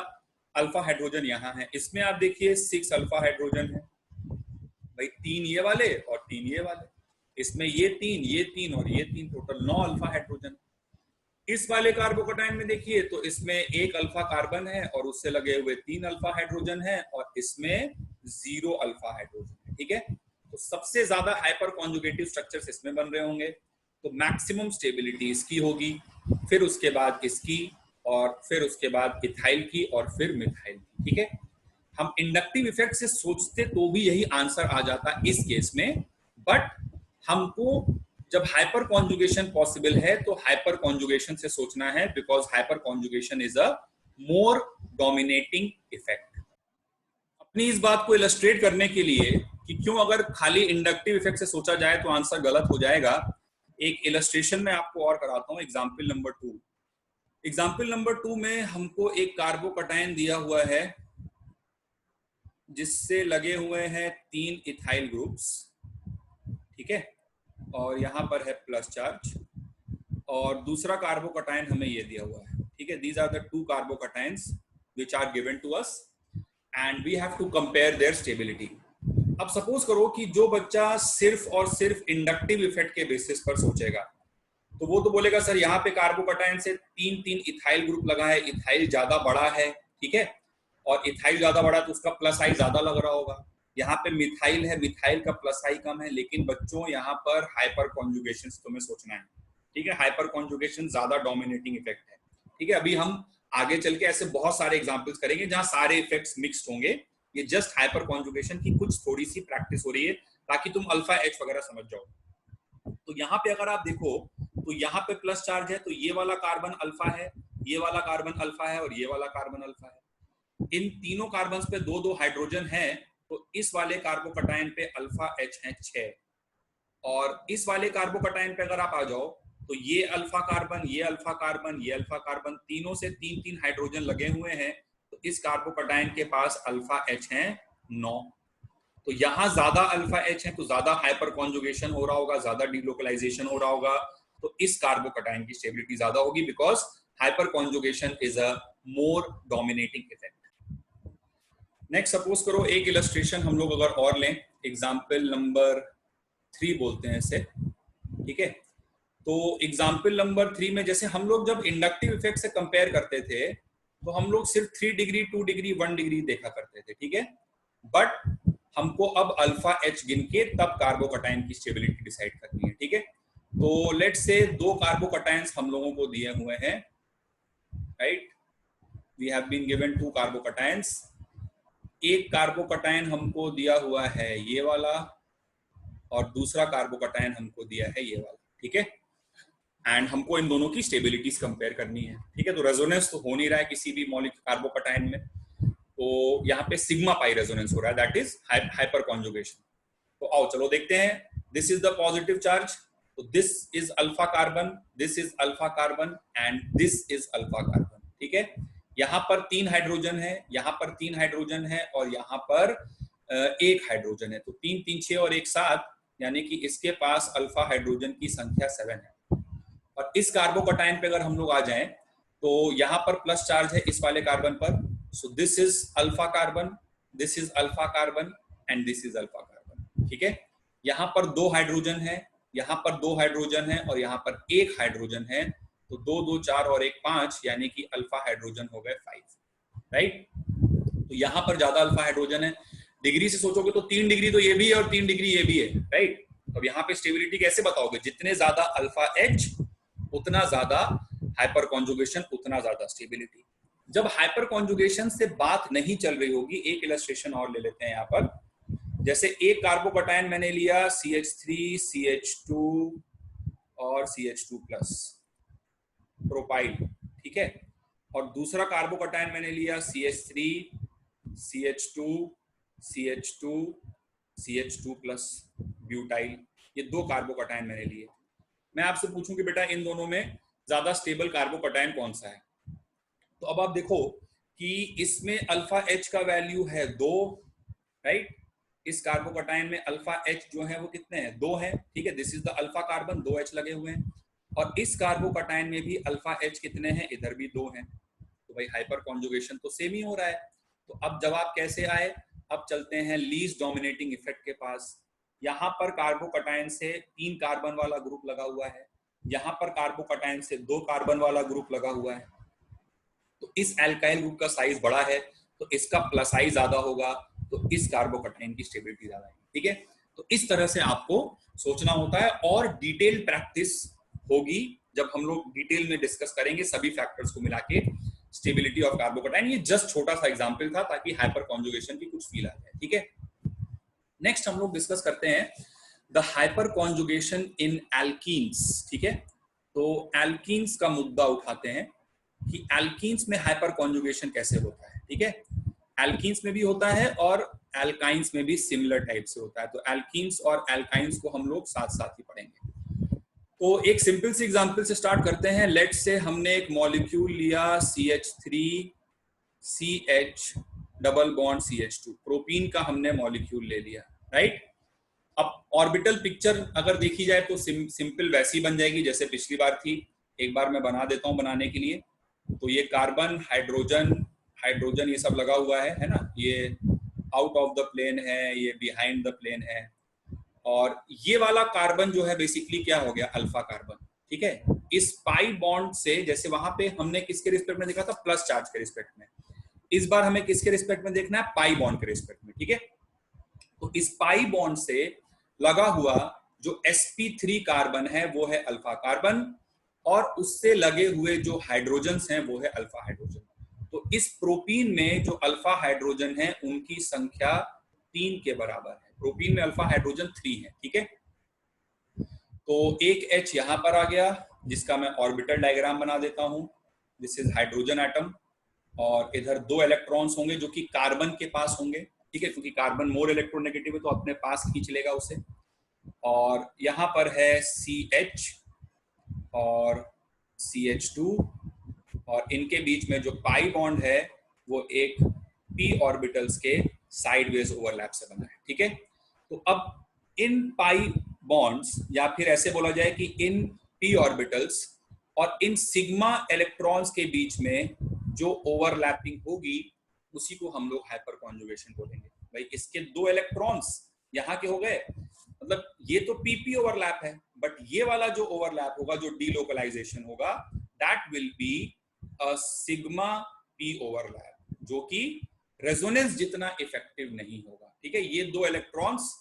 अल्फा हाइड्रोजन यहाँ है. इसमें आप देखिए 6 अल्फा हाइड्रोजन है भाई, 3 ये वाले और 3 ये वाले. इसमें ये 3 और ये 3, टोटल 9 अल्फा हाइड्रोजन. इस वाले कार्बोकटायन में देखिए तो इसमें 1 अल्फा कार्बन है और उससे लगे हुए 3 अल्फा हाइड्रोजन है और इसमें 0 अल्फा हाइड्रोजन है. ठीक है, तो सबसे ज्यादा हाइपर कॉन्जुगेटिव स्ट्रक्चर्स इसमें बन रहे होंगे. तो मैक्सिमम स्टेबिलिटी इसकी होगी, फिर उसके बाद इसकी, और फिर उसके बाद इथाइल की, और फिर मिथाइल की. ठीक है, हम इंडक्टिव इफेक्ट से सोचते तो भी यही आंसर आ जाता इस केस में, बट हमको जब हाइपर कॉन्जुगेशन पॉसिबल है तो हाइपर कॉन्जुगेशन से सोचना है, because hyper conjugation is a more dominating effect. अपनी इस बात को इलस्ट्रेट करने के लिए कि क्यों अगर खाली इंडक्टिव इफेक्ट से सोचा जाए तो आंसर गलत हो जाएगा, एक इलस्ट्रेशन में आपको और कराता हूं. Example number 2. एग्जाम्पल नंबर 2 में हमको एक कार्बोकटायन दिया हुआ है जिससे लगे हुए हैं 3 इथाइल ग्रुप्स. ठीक है, और यहां पर है प्लस चार्ज, और दूसरा कार्बोकटायन हमें ये दिया हुआ है. ठीक है, these are the 2 carbocations which are given to us and we have to compare their stability. अब सपोज करो कि जो बच्चा सिर्फ और सिर्फ इंडक्टिव इफेक्ट के बेसिस पर सोचेगा तो वो तो बोलेगा सर यहाँ पे कार्बोकटायन से 3 इथाइल ग्रुप लगा है, इथाइल ज्यादा बड़ा है. ठीक है, और इथाइल ज्यादा बड़ा तो उसका प्लस आई ज्यादा लग रहा होगा. यहाँ पे मिथाइल है, मिथाइल का प्लस आई कम है. लेकिन बच्चों यहाँ पर हाइपर कॉन्जुगेशन तुम्हें सोचना है. ठीक है, हाइपर कॉन्जुगेशन ज्यादा डोमिनेटिंग इफेक्ट है. ठीक है, अभी हम आगे चल के ऐसे बहुत सारे एग्जांपल्स करेंगे जहां सारे इफेक्ट्स मिक्स्ड होंगे. ये जस्ट हाइपर कॉन्जुगेशन की कुछ थोड़ी सी प्रैक्टिस हो रही है ताकि तुम अल्फा एच वगैरह समझ जाओ. तो यहाँ पे अगर आप देखो तो यहाँ पे प्लस चार्ज है, तो ये वाला कार्बन अल्फा है, ये वाला कार्बन अल्फा है और ये वाला कार्बन अल्फा है. इन तीनों कार्बन पे 2-2 हाइड्रोजन है. तो इस वाले कार्बोकटायन पे अल्फा एच है 6, और इस वाले कार्बोकटायन पे अगर आप आ जाओ तो ये अल्फा कार्बन, ये अल्फा कार्बन, ये अल्फा कार्बन, तीनों से 3-3 हाइड्रोजन लगे हुए हैं. तो इस कार्बोकटायन के पास अल्फा एच है 9. तो यहां ज्यादा अल्फा एच है तो ज्यादा हाइपर कॉन्जुगेशन हो रहा होगा, ज्यादा डिलोकलाइजेशन हो रहा होगा. तो इस कार्बोकटायन की स्टेबिलिटी ज्यादा होगी because hyper conjugation is a more dominating effect. Next suppose करो एक इलस्ट्रेशन हम लोग अगर और लें, एग्जाम्पल नंबर 3 बोलते हैं इसे. ठीक है, तो एग्जाम्पल नंबर 3 में जैसे हम लोग जब इंडक्टिव इफेक्ट से कंपेयर करते थे तो हम लोग सिर्फ 3 डिग्री, 2 डिग्री, 1 डिग्री देखा करते थे. ठीक है, बट हमको अब अल्फा एच गिन के तब कार्बोकटायन की स्टेबिलिटी डिसाइड करनी है. ठीक है, तो लेट्स से 2 कार्बोकटायंस हम लोगों को दिए हुए हैं. Right, we have been given 2 carbocations. एक कार्बोकटायन हमको दिया हुआ है ये वाला और दूसरा कार्बोकटायन हमको दिया है ये वाला. ठीक है, एंड हमको इन दोनों की स्टेबिलिटीज कंपेयर करनी है. ठीक है, तो रेजोनेंस तो हो नहीं रहा है किसी भी मॉलिक्यूल कार्बोकटायन में, तो यहाँ पे सिग्मा पाई रेजोनेंस हो रहा है, दैट इज हाइपर कॉन्जुगेशन. तो आओ चलो देखते हैं. This is the positive charge, तो this is alpha carbon, this is alpha carbon and this is alpha carbon. ठीक है, यहाँ पर 3 हाइड्रोजन है, यहाँ पर 3 हाइड्रोजन है और यहाँ पर एक हाइड्रोजन है, तो 3 3 6 और 1 7, यानी कि इसके पास अल्फा हाइड्रोजन की संख्या 7 है। और इस कार्बोकटाइन पे अगर हम लोग आ जाएं तो यहाँ पर प्लस चार्ज है इस वाले कार्बन पर, so this is alpha carbon, this is alpha carbon and this is alpha carbon. ठीक है, यहाँ पर 2 हाइड्रोजन है, यहाँ पर 2 हाइड्रोजन है और यहाँ पर 1 हाइड्रोजन है, तो 2 2 4 और 1 5, यानी कि अल्फा हाइड्रोजन हो गए 5, राइट। तो यहाँ पर ज्यादा अल्फा हाइड्रोजन है। डिग्री से सोचोगे तो 3 डिग्री तो ये भी है और 3 डिग्री ये भी है, राइट। अब यहाँ पे स्टेबिलिटी कैसे बताओगे? जितने ज्यादा अल्फा एच उतना ज्यादा हाइपर कॉन्जुगेशन, उतना ज्यादा स्टेबिलिटी। जब हाइपर कॉन्जुगेशन से बात नहीं चल रही होगी, एक इलस्ट्रेशन और ले लेते हैं यहाँ पर। जैसे एक कार्बोकटाइन मैंने लिया CH3 CH2 और CH2 प्लस प्रोपाइल, ठीक है, और दूसरा कार्बोकटाइन मैंने लिया CH3 CH2 CH2 CH2 plus butyl. ये 2 कार्बोकटाइन मैंने लिए। मैं आपसे पूछूं कि बेटा इन दोनों में ज्यादा स्टेबल कार्बोकटाइन कौन सा है? तो अब आप देखो कि इसमें अल्फा एच का वैल्यू है 2, राइट। इस कार्बोकटाइन में अल्फा एच जो है वो कितने हैं? 2 है, ठीक है। This is the alpha carbon, 2 H लगे हुए हैं। और इस कार्बोकटाइन में भी अल्फा एच कितने हैं? इधर भी 2 हैं। तो भाई हाइपर कॉन्जुगेशन तो सेम ही हो रहा है। तो अब जवाब कैसे आए? अब चलते हैं लीस्ट डोमिनेटिंग इफेक्ट के पास। यहाँ पर कार्बोकटाइन से 3 कार्बन वाला ग्रुप लगा हुआ है, यहाँ पर कार्बोकटाइन से 2 कार्बन वाला ग्रुप लगा हुआ है। तो इस एल्काइल ग्रुप का साइज बड़ा है, तो इसका प्लस आई ज्यादा होगा, तो इस कार्बोकटाइन की स्टेबिलिटी ज्यादा है, ठीक है। तो इस तरह से आपको सोचना होता है, और डिटेल प्रैक्टिस होगी जब हम लोग डिटेल में डिस्कस करेंगे सभी फैक्टर्स को मिला के स्टेबिलिटी ऑफ कार्बोकटाइन। ये जस्ट छोटा सा एग्जांपल था ताकि हाइपर कॉन्जुगेशन की कुछ फील आ जाए, ठीक है। नेक्स्ट हम लोग डिस्कस करते हैं the hyper conjugation in alkenes, ठीक है। तो एल्कीन्स का मुद्दा उठाते हैं कि एल्कीन्स में हाइपर कॉन्जुगेशन कैसे होता है, ठीक है। एल्कीन्स में भी होता है और एल्काइंस में भी सिमिलर टाइप से होता है। तो एल्कीन्स और एल्काइंस को हम लोग साथ साथ ही पढ़ेंगे। तो एक सिंपल सी एग्जांपल से स्टार्ट करते हैं। लेट्स से हमने एक मॉलिक्यूल लिया CH3 CH double bond CH2, propene का हमने मॉलिक्यूल ले लिया, राइट। अब ऑर्बिटल पिक्चर अगर देखी जाए तो सिंपल वैसी बन जाएगी जैसे पिछली बार थी। एक बार मैं बना देता हूं बनाने के लिए। तो ये कार्बन, हाइड्रोजन, हाइड्रोजन ये सब लगा हुआ है ना। ये आउट ऑफ द प्लेन है, ये बिहाइंड द प्लेन है। और ये वाला कार्बन जो है बेसिकली क्या हो गया? अल्फा कार्बन, ठीक है। इस पाई बॉन्ड से, जैसे वहां पे हमने किसके रिस्पेक्ट में देखा था? प्लस चार्ज के रिस्पेक्ट में। इस बार हमें किसके रिस्पेक्ट में देखना है? पाई बॉन्ड के रिस्पेक्ट में, ठीक है। तो इस पाई बॉन्ड से लगा हुआ जो sp3 कार्बन है वो है अल्फा कार्बन, और उससे लगे हुए जो हाइड्रोजन्स हैं वो है अल्फा हाइड्रोजन। तो इस प्रोपीन में जो अल्फा हाइड्रोजन है उनकी संख्या 3 के बराबर है। प्रोपीन में अल्फा हाइड्रोजन 3 है, ठीक है। तो एक H यहां पर आ गया जिसका मैं ऑर्बिटल डायग्राम बना देता हूं। दिस इज हाइड्रोजन एटम, और इधर 2 इलेक्ट्रॉन्स होंगे जो कि कार्बन के पास होंगे, ठीक है, क्योंकि कार्बन मोर इलेक्ट्रोनेगेटिव है तो अपने पास खींच लेगा उसे। और यहाँ पर है CH और CH2, और इनके बीच में जो पाई बॉन्ड है वो एक p ऑर्बिटल्स के साइडवेज ओवरलैप से बना है, ठीक है। तो अब इन पाई बॉन्ड्स, या फिर ऐसे बोला जाए कि इन p ऑर्बिटल्स और इन सिग्मा इलेक्ट्रॉन्स के बीच में जो ओवरलैपिंग होगी उसी को हम लोग हाइपर कॉन्जुगेशन बोलेंगे। भाई इसके 2 इलेक्ट्रॉन्स यहाँ के हो गए, मतलब ये तो pp ओवरलैप है, बट ये वाला जो ओवरलैप होगा, जो डीलोकलाइजेशन होगा, that will be a sigma p overlap, जो कि रेजोनेंस जितना इफेक्टिव नहीं होगा, ठीक है। ये 2 इलेक्ट्रॉन्स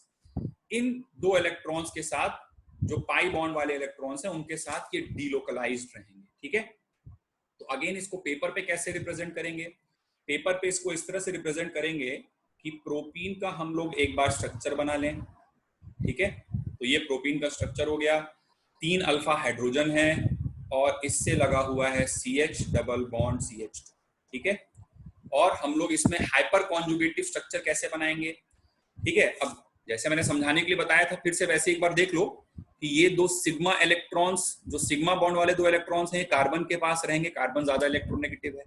इन 2 इलेक्ट्रॉन्स के साथ, जो पाई बॉन्ड वाले इलेक्ट्रॉन्स हैं उनके साथ ये डीलोकलाइज्ड रहेंगे, ठीक है। तो अगेन इसको पेपर पे कैसे रिप्रेजेंट करेंगे? पेपर पे इसको इस तरह से रिप्रेजेंट करेंगे कि प्रोपीन का हम लोग एक बार स्ट्रक्चर बना लें, ठीक है। तो ये प्रोपीन का स्ट्रक्चर हो गया, 3 अल्फा हाइड्रोजन है और इससे लगा हुआ है CH डबल बॉन्ड CH2, ठीक है। और हम लोग इसमें हाइपर कॉन्जुगेटिव स्ट्रक्चर कैसे बनाएंगे, ठीक है। अब जैसे मैंने समझाने के लिए बताया था, फिर से वैसे एक बार देख लो कि ये 2 सिग्मा इलेक्ट्रॉन्स, जो सिग्मा बॉन्ड वाले 2 इलेक्ट्रॉन्स हैं, कार्बन के पास रहेंगे, कार्बन ज्यादा इलेक्ट्रोनेगेटिव है।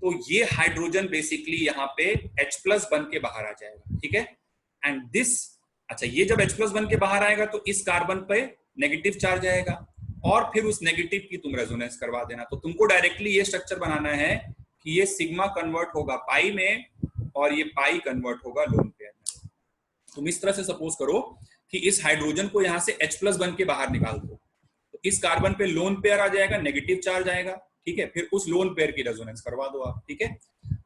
तो ये हाइड्रोजन बेसिकली यहाँ पे H+ बन के बाहर आ जाएगा, ठीक है। एंड दिस, अच्छा ये जब H+ बन के बाहर आएगा तो इस कार्बन पे नेगेटिव चार्ज आएगा और फिर उस नेगेटिव की तुम रेजोनेंस करवा देना। तो तुमको डायरेक्टली ये स्ट्रक्चर बनाना है कि ये सिग्मा कन्वर्ट होगा पाई में और ये पाई कन्वर्ट होगा लोन पेयर में। तुम इस तरह से सपोज करो कि इस हाइड्रोजन को यहाँ से H+ बन के बाहर निकाल दो, तो इस कार्बन पे लोन पेयर आ जाएगा, नेगेटिव चार्ज आएगा, ठीक है। फिर उस लोन पेयर की रेजोनेंस करवा दो आप, ठीक है।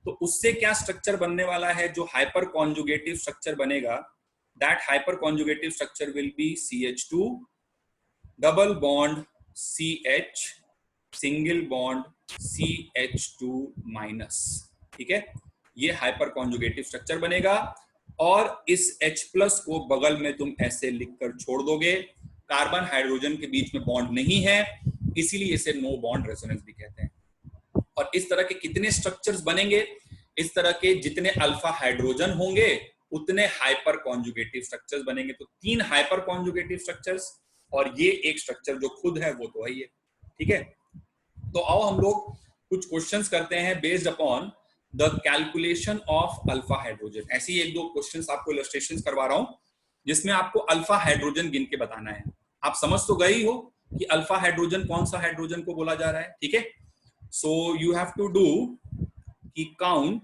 तो उससे क्या स्ट्रक्चर बनने वाला है, जो हाइपर कॉन्जुगेटिव स्ट्रक्चर बनेगा, that hyper conjugative structure will be CH2 double bond CH single bond CH2 minus, ठीक है। ये हाइपर कॉन्जुगेटिव स्ट्रक्चर बनेगा और इस H+ को बगल में तुम ऐसे लिखकर छोड़ दोगे। कार्बन हाइड्रोजन के बीच में बॉन्ड नहीं है, इसीलिए इसे नो बॉन्ड रेजोनेंस भी कहते हैं। और इस तरह के कितने स्ट्रक्चर्स बनेंगे, इस तरह के जितने अल्फा हाइड्रोजन होंगे उतने हाइपर कॉन्जुगेटिव स्ट्रक्चर्स बनेंगे। तो 3 हाइपर कॉन्जुगेटिव स्ट्रक्चर्स और ये एक स्ट्रक्चर जो खुद है वो तो है ये, ठीक है। तो आओ हम लोग कुछ क्वेश्चंस करते हैं based upon the calculation of alpha hydrogen. ऐसे ही 1-2 क्वेश्चंस आपको इलस्ट्रेशंस करवा रहा हूं जिसमें आपको अल्फा हाइड्रोजन गिन के बताना है। आप समझ तो गए ही हो कि अल्फा हाइड्रोजन कौन सा हाइड्रोजन को बोला जा रहा है, ठीक है। So you have to do कि count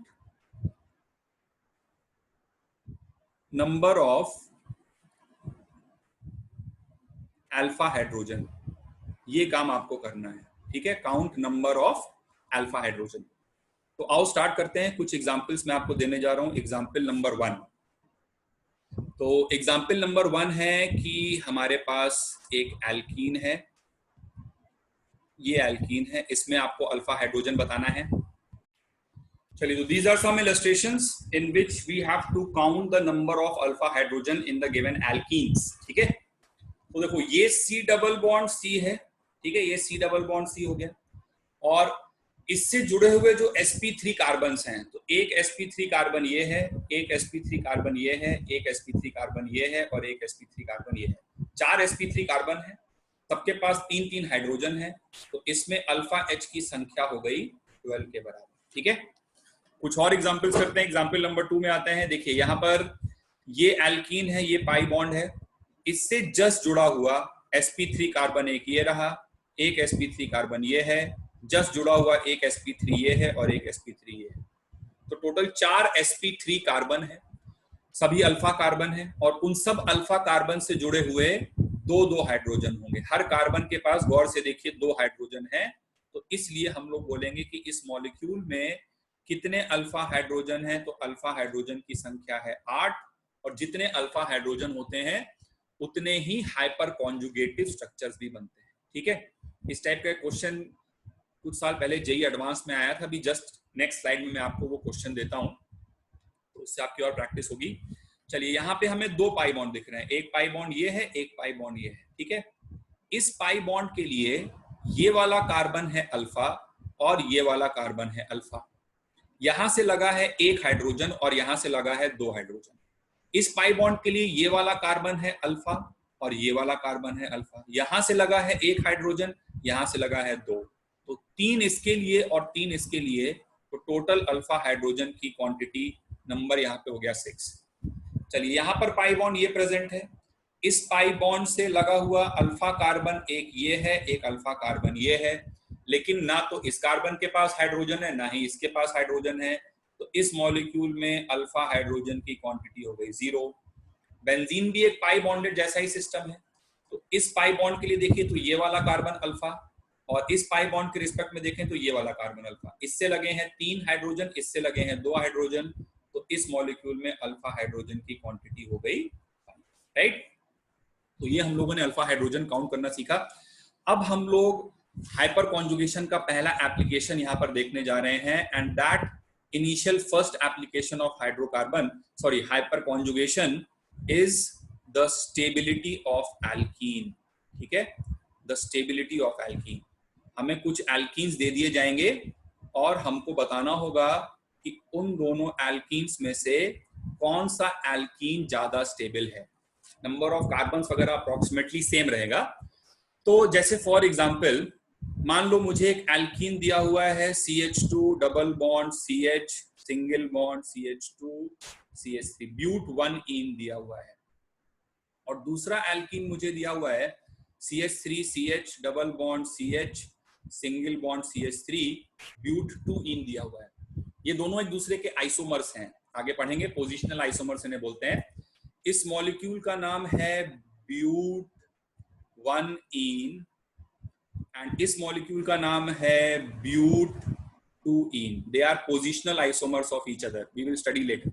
number of alpha hydrogen, ये काम आपको करना है, ठीक है। Count number of alpha hydrogen. तो आओ स्टार्ट करते हैं। कुछ एग्जांपल्स मैं आपको देने जा रहा हूं। एग्जांपल नंबर 1, तो एग्जांपल नंबर 1 है कि हमारे पास एक एल्कीन है, ये एल्कीन है, इसमें आपको अल्फा हाइड्रोजन बताना है। चलिए, तो these are some illustrations in which we have to count the number of alpha hydrogen in the given alkenes, ठीक है। तो देखो ये C डबल बॉन्ड C है, ठीक है, ये C डबल बॉन्ड C हो गया और इससे जुड़े हुए जो sp3 कार्बन्स हैं, तो एक sp3 कार्बन ये है, एक sp3 कार्बन ये है, एक sp3 कार्बन ये है और एक sp3 कार्बन ये है। 4 sp3 कार्बन है, सबके पास 3-3 हाइड्रोजन है, तो इसमें अल्फा H की संख्या हो गई 12 के बराबर, ठीक है। कुछ और एग्जांपल्स करते हैं। एग्जांपल नंबर 2 में आते हैं। देखिए यहाँ पर ये एल्कीन है, ये पाई बॉन्ड है, इससे जस्ट जुड़ा हुआ sp3 कार्बन एक ये रहा, एक sp3 कार्बन ये है, जस्ट जुड़ा हुआ एक sp3 ये है और एक sp3 ये है। तो टोटल 4 sp3 कार्बन है, सभी अल्फा कार्बन है और उन सब अल्फा कार्बन से जुड़े हुए 2-2 हाइड्रोजन होंगे। हर कार्बन के पास, गौर से देखिए, 2 हाइड्रोजन है। तो इसलिए हम लोग बोलेंगे कि इस मॉलिक्यूल में कितने अल्फा हाइड्रोजन हैं, तो अल्फा हाइड्रोजन की संख्या है 8 और जितने अल्फा हाइड्रोजन होते हैं उतने ही हाइपर कॉन्जुगेटिव स्ट्रक्चर्स भी बनते हैं, ठीक है। इस टाइप का क्वेश्चन कुछ साल पहले जेईई एडवांस में आया था। अभी जस्ट नेक्स्ट स्लाइड में मैं आपको वो क्वेश्चन देता हूं, तो उससे आपकी और प्रैक्टिस होगी। चलिए, यहाँ पे हमें 2 पाई बॉन्ड दिख रहे हैं, एक पाई बॉन्ड ये है, एक पाई बॉन्ड ये है, ठीक है। इस पाई बॉन्ड के लिए ये वाला कार्बन है अल्फा और ये वाला कार्बन है अल्फा। यहां से लगा है 1 हाइड्रोजन और यहां से लगा है 2 हाइड्रोजन। इस पाई बॉन्ड के लिए ये वाला कार्बन है अल्फा और ये वाला कार्बन है अल्फा। यहां से लगा है 1 हाइड्रोजन, यहां से लगा है 2, तो 3 इसके लिए और 3 इसके लिए, तो टोटल अल्फा हाइड्रोजन की क्वांटिटी नंबर यहाँ पे हो गया 6। चलिए, यहाँ पर पाई बॉन्ड ये प्रेजेंट है, इस पाई बॉन्ड से लगा हुआ अल्फा कार्बन एक ये है, एक अल्फा कार्बन ये है, लेकिन ना तो इस कार्बन के पास हाइड्रोजन है ना ही इसके पास हाइड्रोजन है, तो इस मॉलिक्यूल में अल्फा हाइड्रोजन की क्वांटिटी हो गई 0। बेंजीन भी एक पाई बॉन्डेड जैसा ही सिस्टम है, तो इस पाई बॉन्ड के लिए देखिए तो ये वाला कार्बन अल्फा और इस पाई बॉन्ड के रिस्पेक्ट में देखें तो ये वाला कार्बन अल्फा। इससे लगे हैं 3 हाइड्रोजन, इससे लगे हैं 2 हाइड्रोजन, तो इस मॉलिक्यूल में अल्फा हाइड्रोजन की क्वांटिटी हो गई 5, राइट। तो ये हम लोगों ने अल्फा हाइड्रोजन काउंट करना सीखा। अब हम लोग हाइपर कॉन्जुगेशन का पहला एप्लीकेशन यहाँ पर देखने जा रहे हैं, and that initial first application of hyperconjugation is the stability of alkene, ठीक है, द स्टेबिलिटी ऑफ एल्कीन। हमें कुछ एल्कीन्स दे दिए जाएंगे और हमको बताना होगा कि उन दोनों एल्कीन्स में से कौन सा एल्कीन ज्यादा स्टेबल है। नंबर ऑफ कार्बन्स वगैरह अप्रोक्सीमेटली सेम रहेगा। तो जैसे फॉर एग्जांपल मान लो मुझे एक एल्कीन दिया हुआ है CH2 double bond CH single bond CH2 CH3 but 1 ene दिया हुआ है, और दूसरा एल्कीन मुझे दिया हुआ है CH3 CH double bond CH single bond CH3 but 2 ene दिया हुआ है। ये दोनों एक दूसरे के आइसोमर्स हैं, आगे पढ़ेंगे, पोजिशनल आइसोमर्स इन्हें बोलते हैं। इस मॉलिक्यूल का नाम है ब्यूट 1 इन एंड इस मॉलिक्यूल का नाम है but 2 ene. They are positional isomers of each other, we will study later.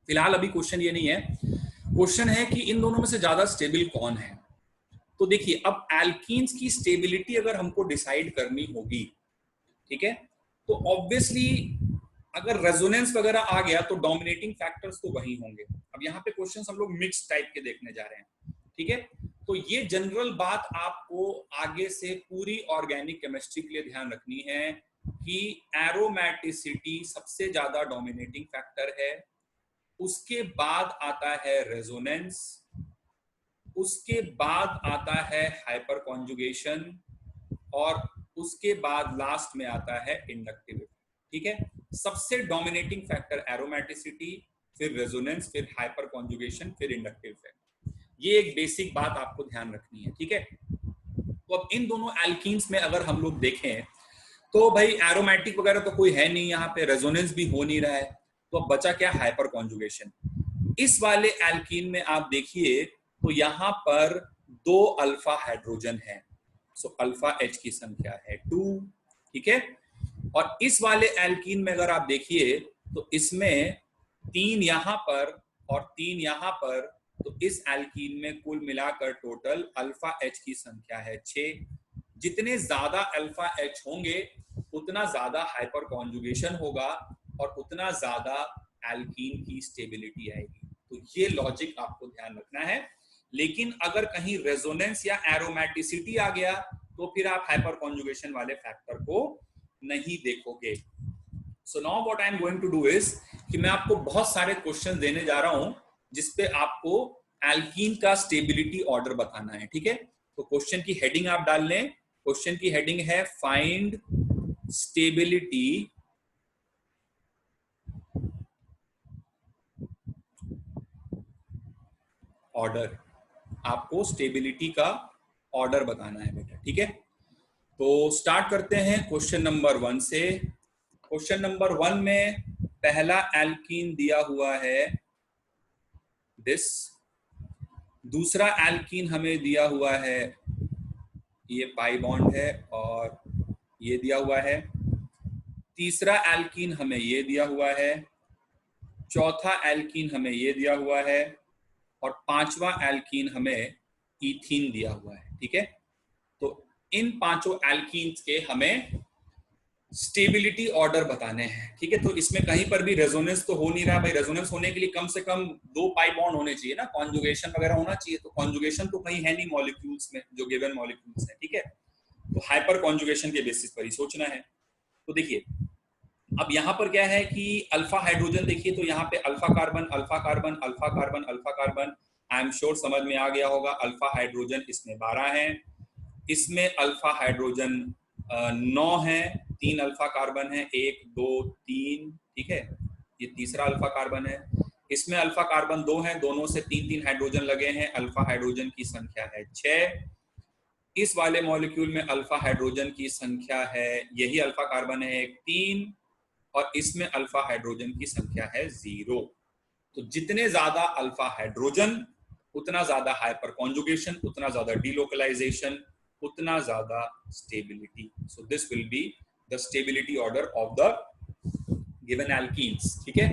फिलहाल अभी क्वेश्चन ये नहीं है, क्वेश्चन है कि इन दोनों में से ज्यादा स्टेबल कौन है। तो देखिए, अब एल्कीन्स की स्टेबिलिटी अगर हमको डिसाइड करनी होगी, ठीक है, तो ऑब्वियसली अगर रेजोनेंस वगैरह आ गया तो डोमिनेटिंग फैक्टर्स तो वही होंगे। अब यहाँ पे क्वेश्चंस हम लोग मिक्स टाइप के देखने जा रहे हैं, ठीक है। तो ये जनरल बात आपको आगे से पूरी ऑर्गेनिक केमिस्ट्री के लिए ध्यान रखनी है कि एरोमेटिसिटी सबसे ज्यादा डोमिनेटिंग फैक्टर है, उसके बाद आता है रेजोनेंस, उसके बाद आता है हाइपर कॉन्जुगेशन, और उसके बाद लास्ट में आता है इंडक्टिविटी, ठीक है। सबसे डोमिनेटिंग फैक्टर एरोमेटिसिटी, फिर रेजोनेंस, फिर हाइपर कॉन्जुगेशन, फिर इंडक्टिव फैक्टर। ये एक बेसिक बात आपको ध्यान रखनी है, ठीक है। तो अब इन दोनों एल्कीन्स में अगर हम लोग देखें तो भाई एरोमेटिक वगैरह तो कोई है नहीं यहाँ पे, रेजोनेंस भी हो नहीं रहा है, तो अब बचा क्या, हाइपर कॉन्जुगेशन। इस वाले एल्कीन में आप देखिए तो यहाँ पर 2 अल्फा हाइड्रोजन है, सो अल्फा H की संख्या है 2, ठीक है। और इस वाले एल्कीन में अगर आप देखिए तो इसमें 3 यहां पर और 3 यहां पर, तो इस एल्कीन में कुल मिलाकर टोटल अल्फा H की संख्या है 6। जितने ज्यादा अल्फा H होंगे उतना ज्यादा हाइपर कॉन्जुगेशन होगा और उतना ज्यादा एल्कीन की स्टेबिलिटी आएगी। तो ये लॉजिक आपको ध्यान रखना है। लेकिन अगर कहीं रेजोनेंस या एरोमेटिसिटी आ गया तो फिर आप हाइपर कॉन्जुगेशन वाले फैक्टर को नहीं देखोगे। So now what I am going to do is कि मैं आपको बहुत सारे क्वेश्चन देने जा रहा हूं जिसपे आपको एल्कीन का स्टेबिलिटी ऑर्डर बताना है, ठीक है। तो क्वेश्चन की हेडिंग आप डाल लें। क्वेश्चन की हेडिंग है फाइंड स्टेबिलिटी ऑर्डर। आपको स्टेबिलिटी का ऑर्डर बताना है बेटा, ठीक है। तो स्टार्ट करते हैं क्वेश्चन नंबर 1 से। क्वेश्चन नंबर 1 में पहला एल्कीन दिया हुआ है दिस, दूसरा एल्कीन हमें दिया हुआ है ये पाई बॉन्ड है और ये दिया हुआ है, तीसरा एल्कीन हमें ये दिया हुआ है, चौथा एल्कीन हमें ये दिया हुआ है और पांचवा एल्कीन हमें ईथीन दिया हुआ है, ठीक है। तो इन पांचों एल्कीन्स के हमें स्टेबिलिटी ऑर्डर बताने हैं, ठीक है। तो इसमें कहीं पर भी रेजोनेंस तो हो नहीं रहा भाई। रेजोनेंस होने के लिए कम से कम 2 पाई बॉन्ड होने चाहिए ना, कॉन्जुगेशन वगैरह होना चाहिए। तो कॉन्जुगेशन तो कहीं है नहीं मॉलिक्यूल्स में, जो गिवन मॉलिक्यूल्स है, ठीक है। तो हाइपर कॉन्जुगेशन के बेसिस पर ही सोचना है। तो देखिए अब यहाँ पर क्या है कि अल्फा हाइड्रोजन देखिए, तो यहाँ पे alpha carbon alpha carbon alpha carbon alpha carbon, I am sure समझ में आ गया होगा। अल्फा हाइड्रोजन इसमें 12 है, इसमें अल्फा हाइड्रोजन 9 है, 3 अल्फा कार्बन है, 1 2 3, ठीक है। ये तीसरा अल्फा कार्बन है, इसमें अल्फा कार्बन 2 है, दोनों से 3-3 हाइड्रोजन लगे हैं, अल्फा हाइड्रोजन की संख्या है 6। इस वाले मॉलिक्यूल में अल्फा हाइड्रोजन की संख्या है, यही अल्फा कार्बन है, 3, और इसमें अल्फा हाइड्रोजन की संख्या है 0। तो जितने ज्यादा अल्फा हाइड्रोजन उतना ज्यादा हाइपर कॉन्जुगेशन, उतना ज्यादा डीलोकलाइजेशन, उतना ज्यादा stability. So this will be the stability order of the given alkenes, ठीक है।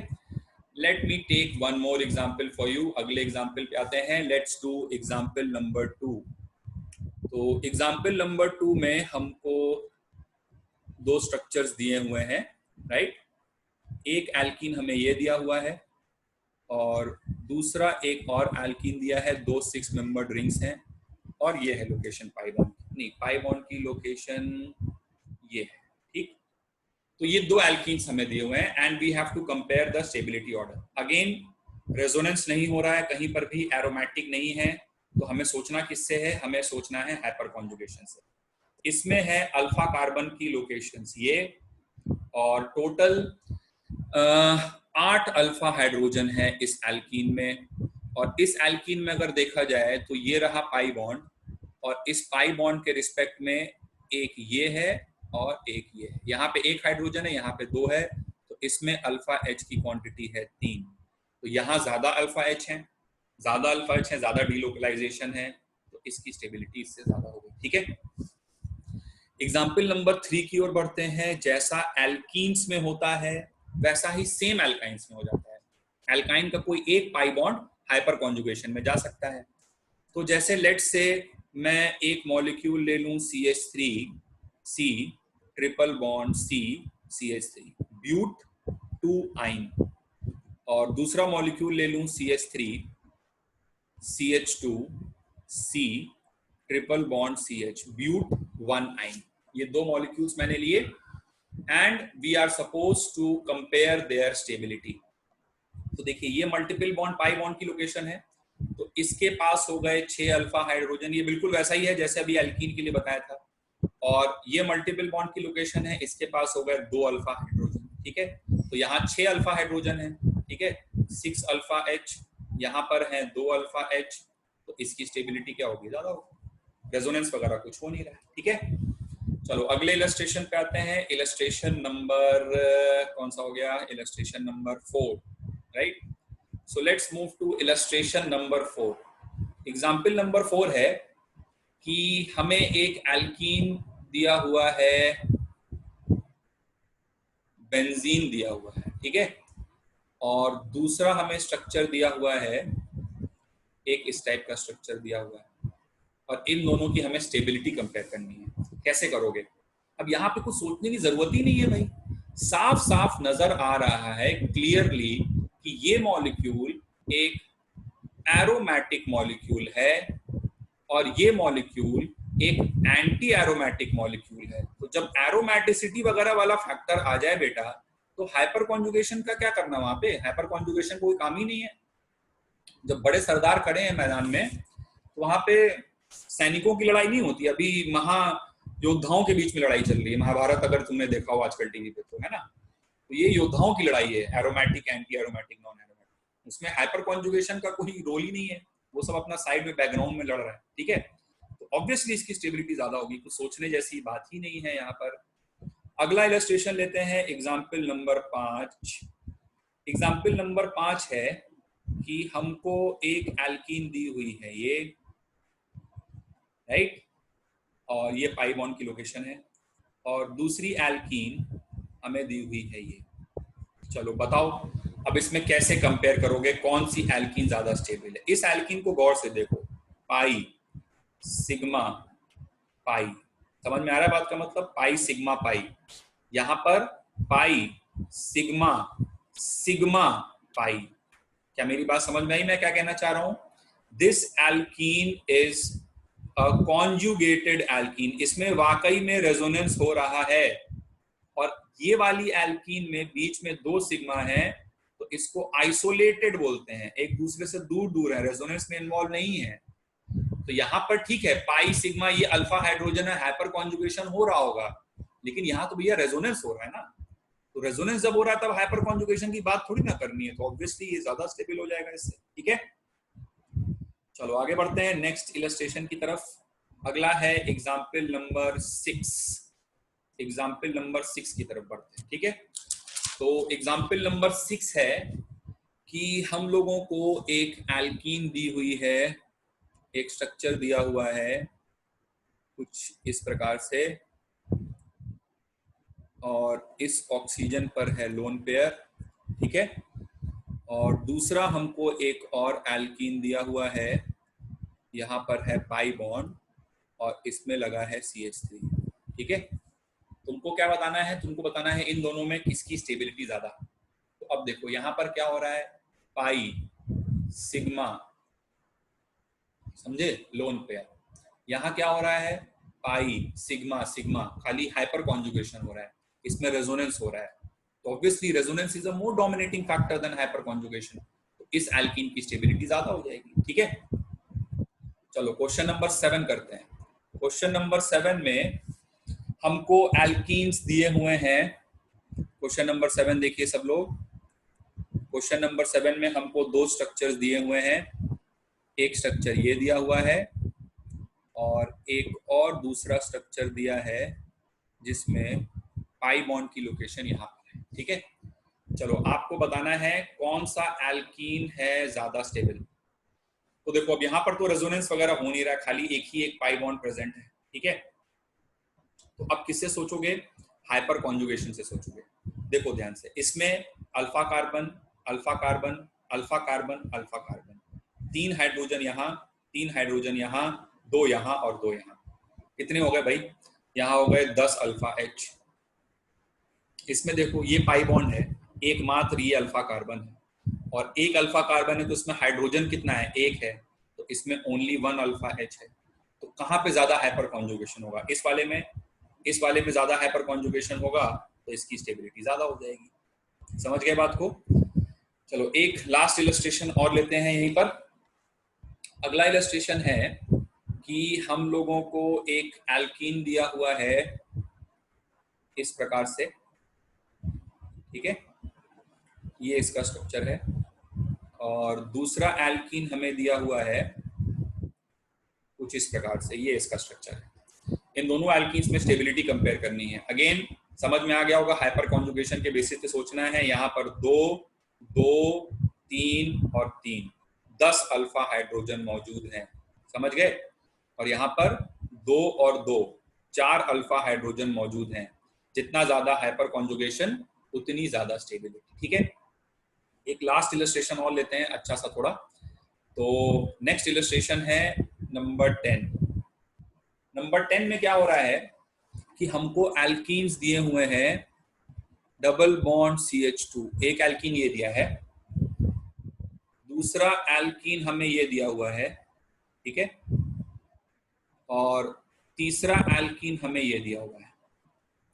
Let me take one more example for you. अगले एग्जांपल पे आते हैं। Let's do example number 2। तो एग्जांपल नंबर 2 में हमको 2 स्ट्रक्चर्स दिए हुए हैं, राइट। एक एल्कीन हमें ये दिया हुआ है और दूसरा एक और एल्कीन दिया है, 2 6 मेंबर्ड रिंग्स हैं और ये है लोकेशन पाई बॉन्ड, नहीं पाई बॉन्ड की लोकेशन ये है, ठीक। तो ये 2 एल्कीन्स हमें दिए हुए हैं and we have to compare the stability order. Again resonance नहीं हो रहा है कहीं पर भी, एरोमेटिक नहीं है, तो हमें सोचना किससे है, हमें सोचना है हाइपर कॉन्जुगेशन से। इसमें है अल्फा कार्बन की लोकेशंस ये, और टोटल 8 अल्फा हाइड्रोजन है इस एल्कीन में। और इस एल्कीन में अगर देखा जाए तो ये रहा पाई बॉन्ड, और इस पाई बॉन्ड के रिस्पेक्ट में एक ये है और एक ये है। यहाँ पे एक हाइड्रोजन है, यहाँ पे 2 है, तो इसमें अल्फा एच की क्वांटिटी है 3। तो यहाँ ज्यादा अल्फा एच है, ज्यादा डीलोकलाइजेशन है, तो इसकी स्टेबिलिटी इससे ज्यादा होगी। ठीक है, एग्जाम्पल नंबर 3 की ओर बढ़ते हैं। जैसा एल्कीन्स में होता है वैसा ही सेम एल्काइंस में हो जाता है। एल्काइन का कोई एक पाई बॉन्ड हाइपर कॉन्जुगेशन में जा सकता है। तो जैसे लेट्स से मैं एक मॉलिक्यूल ले लूं CH3C triple bond C CH3 but 2 आइन, और दूसरा मॉलिक्यूल ले लूं CH3 CH2C triple bond CH ब्यूट 1 आइन। ये 2 मॉलिक्यूल्स मैंने लिए and we are suppose to compare their stability. तो देखिए ये मल्टीपल बॉन्ड पाई बॉन्ड की लोकेशन है, तो इसके पास हो गए 6 अल्फा हाइड्रोजन, ये बिल्कुल वैसा ही है जैसे अभी एल्कीन के लिए बताया था। और ये मल्टीपल बॉन्ड की लोकेशन है, इसके पास हो गए 2 अल्फा हाइड्रोजन। ठीक है, तो यहाँ 6 अल्फा हाइड्रोजन है। ठीक है, 6 अल्फा एच, यहाँ पर है 2 अल्फा एच, तो इसकी स्टेबिलिटी क्या होगी, ज्यादा होगी, रेजोनेंस वगैरह कुछ हो नहीं रहा है। ठीक है, चलो अगले इलस्ट्रेशन पे आते हैं। इलस्ट्रेशन नंबर कौन सा हो गया, illustration number 4, right. So let's move to illustration number 4। Example number 4 है कि हमें एक एल्कीन दिया हुआ है, बेंजीन दिया हुआ है। ठीक है, और दूसरा हमें स्ट्रक्चर दिया हुआ है, एक इस टाइप का स्ट्रक्चर दिया हुआ है, और इन दोनों की हमें स्टेबिलिटी कंपेयर करनी है। कैसे करोगे? अब यहाँ पे कुछ सोचने की जरूरत ही नहीं है भाई, साफ साफ नजर आ रहा है क्लियरली कि ये मॉलिक्यूल एक एरोमेटिक मॉलिक्यूल है और ये मॉलिक्यूल एक एंटी एरोमेटिक मॉलिक्यूल है। तो जब एरोमेटिसिटी वगैरह वाला फैक्टर आ जाए बेटा, तो हाइपर कॉन्जुगेशन का क्या करना, वहां पे हाइपर कॉन्जुगेशन कोई काम ही नहीं है। जब बड़े सरदार खड़े हैं मैदान में, तो वहां पे सैनिकों की लड़ाई नहीं होती, अभी महायोद्धाओं के बीच में लड़ाई चल रही है। महाभारत अगर तुमने देखा हो आजकल टीवी पे, तो है ना, तो ये योद्धाओं की लड़ाई है, aromatic, anti aromatic, non aromatic. उसमें हाइपर कॉन्जुगेशन का कोई रोल ही नहीं है, वो सब अपना साइड में बैकग्राउंड में लड़ रहा है। ठीक है, तो ऑब्वियसली इसकी स्टेबिलिटी ज्यादा होगी, कुछ सोचने जैसी बात ही नहीं है यहाँ पर। अगला इलस्ट्रेशन लेते हैं, एग्जाम्पल नंबर 5। एग्जाम्पल नंबर 5 है कि हमको एक एल्कीन दी हुई है ये, राइट, और ये पाई बॉन्ड की लोकेशन है, और दूसरी एल्कीन हमें दी हुई है ये। चलो बताओ अब इसमें कैसे कंपेयर करोगे, कौन सी एल्कीन ज्यादा स्टेबल है। इस एल्कीन को गौर से देखो, पाई सिग्मा पाई, समझ में आ रहा है बात का मतलब, पाई सिग्मा पाई। यहां पर पाई सिग्मा सिग्मा पाई। क्या मेरी बात समझ में आई, मैं क्या कहना चाह रहा हूं? This alkene is conjugated alkene, इसमें वाकई में रेजोनेंस हो रहा है। और ये वाली एल्कीन में बीच में 2 सिग्मा है, तो इसको आइसोलेटेड बोलते हैं, एक दूसरे से दूर दूर है, रेजोनेंस में इन्वॉल्व नहीं है। तो यहाँ पर ठीक है, पाई सिग्मा ये अल्फा हाइड्रोजन है, हाइपर कॉन्जुगेशन हो रहा होगा, लेकिन यहाँ तो भैया रेजोनेंस हो रहा है ना। तो रेजोनेंस जब हो रहा है तब हाइपर कॉन्जुगेशन की बात थोड़ी ना करनी है, तो ऑब्वियसली ये ज्यादा स्टेबल हो जाएगा इससे। ठीक है, चलो आगे बढ़ते हैं नेक्स्ट इलस्ट्रेशन की तरफ। अगला है एग्जाम्पल नंबर 6। एग्जाम्पल नंबर 6 की तरफ बढ़ते हैं। ठीक है, तो एग्जाम्पल नंबर 6 है कि हम लोगों को एक एल्कीन दी हुई है, एक स्ट्रक्चर दिया हुआ है कुछ इस प्रकार से, और इस ऑक्सीजन पर है लोन पेयर। ठीक है, और दूसरा हमको एक और एल्कीन दिया हुआ है, यहाँ पर है पाई बॉन्ड और इसमें लगा है CH3। ठीक है, तुमको क्या बताना है, तुमको बताना है इन दोनों में किसकी स्टेबिलिटी ज्यादा। तो अब देखो यहाँ पर क्या हो रहा है, पाई सिग्मा, समझे, लोन पेयर। यहाँ क्या हो रहा है, पाई सिग्मा सिग्मा, खाली हाइपर कॉन्जुगेशन हो रहा है, इसमें रेजोनेंस हो रहा है। तो obviously resonance is a more dominating factor than hyperconjugation, तो इस एल्कीन की स्टेबिलिटी ज्यादा हो जाएगी। ठीक है, चलो क्वेश्चन नंबर 7 करते हैं। क्वेश्चन नंबर 7 में हमको एल्कीन्स दिए हुए हैं। क्वेश्चन नंबर 7 देखिए सब लोग। क्वेश्चन नंबर 7 में हमको दो स्ट्रक्चर्स दिए हुए हैं। एक स्ट्रक्चर ये दिया हुआ है और एक और दूसरा स्ट्रक्चर दिया है जिसमें पाई बॉन्ड की लोकेशन यहाँ पर है। ठीक है, चलो आपको बताना है कौन सा एल्कीन है ज्यादा स्टेबल। तो देखो अब यहाँ पर तो रेजोनेंस वगैरह हो नहीं रहा, खाली एक ही एक पाई बॉन्ड प्रेजेंट है। ठीक है, तो अब किससे सोचोगे? हाइपर कॉन्जुगेशन से सोचोगे। देखो ध्यान से, इसमें alpha carbon alpha carbon alpha carbon alpha carbon, 3 hydrogen यहाँ, 3 हाइड्रोजन यहाँ, 2 यहाँ और 2 यहाँ। कितने हो गए भाई? यहाँ हो गए 10 अल्फा H। इसमें देखो ये पाई बॉन्ड है, एकमात्र ये अल्फा कार्बन है और एक अल्फा कार्बन है तो इसमें हाइड्रोजन कितना है? एक है, तो इसमें ओनली 1 अल्फा H है। तो कहाँ पे ज्यादा हाइपर कॉन्जुगेशन होगा? इस वाले में। इस वाले में ज्यादा हाइपर कॉन्जुगेशन होगा तो इसकी स्टेबिलिटी ज्यादा हो जाएगी। समझ गए बात को? चलो एक लास्ट इलस्ट्रेशन और लेते हैं यहीं पर। अगला इलस्ट्रेशन है कि हम लोगों को एक एल्कीन दिया हुआ है इस प्रकार से। ठीक है, ये इसका स्ट्रक्चर है और दूसरा एल्कीन हमें दिया हुआ है कुछ इस प्रकार से, ये इसका स्ट्रक्चर है। इन दोनों एल्कीन्स में स्टेबिलिटी कंपेयर करनी है। अगेन समझ में आ गया होगा, हाइपर कॉन्जुगेशन के बेसिस पे सोचना है। यहाँ पर 2 2 3 और 3, 10 अल्फा हाइड्रोजन मौजूद हैं। समझ गए? और यहाँ पर 2 और 2, 4 अल्फा हाइड्रोजन मौजूद हैं। जितना ज्यादा हाइपर कॉन्जुगेशन उतनी ज्यादा स्टेबिलिटी। ठीक है, एक लास्ट इलस्ट्रेशन और लेते हैं अच्छा सा थोड़ा। तो नेक्स्ट इलस्ट्रेशन है नंबर 10। नंबर 10 में क्या हो रहा है कि हमको एल्कीन्स दिए हुए हैं डबल बॉन्ड CH2। एक एल्कीन ये दिया है, दूसरा एल्कीन हमें ये दिया हुआ है। ठीक है, और तीसरा एल्कीन हमें ये दिया हुआ है।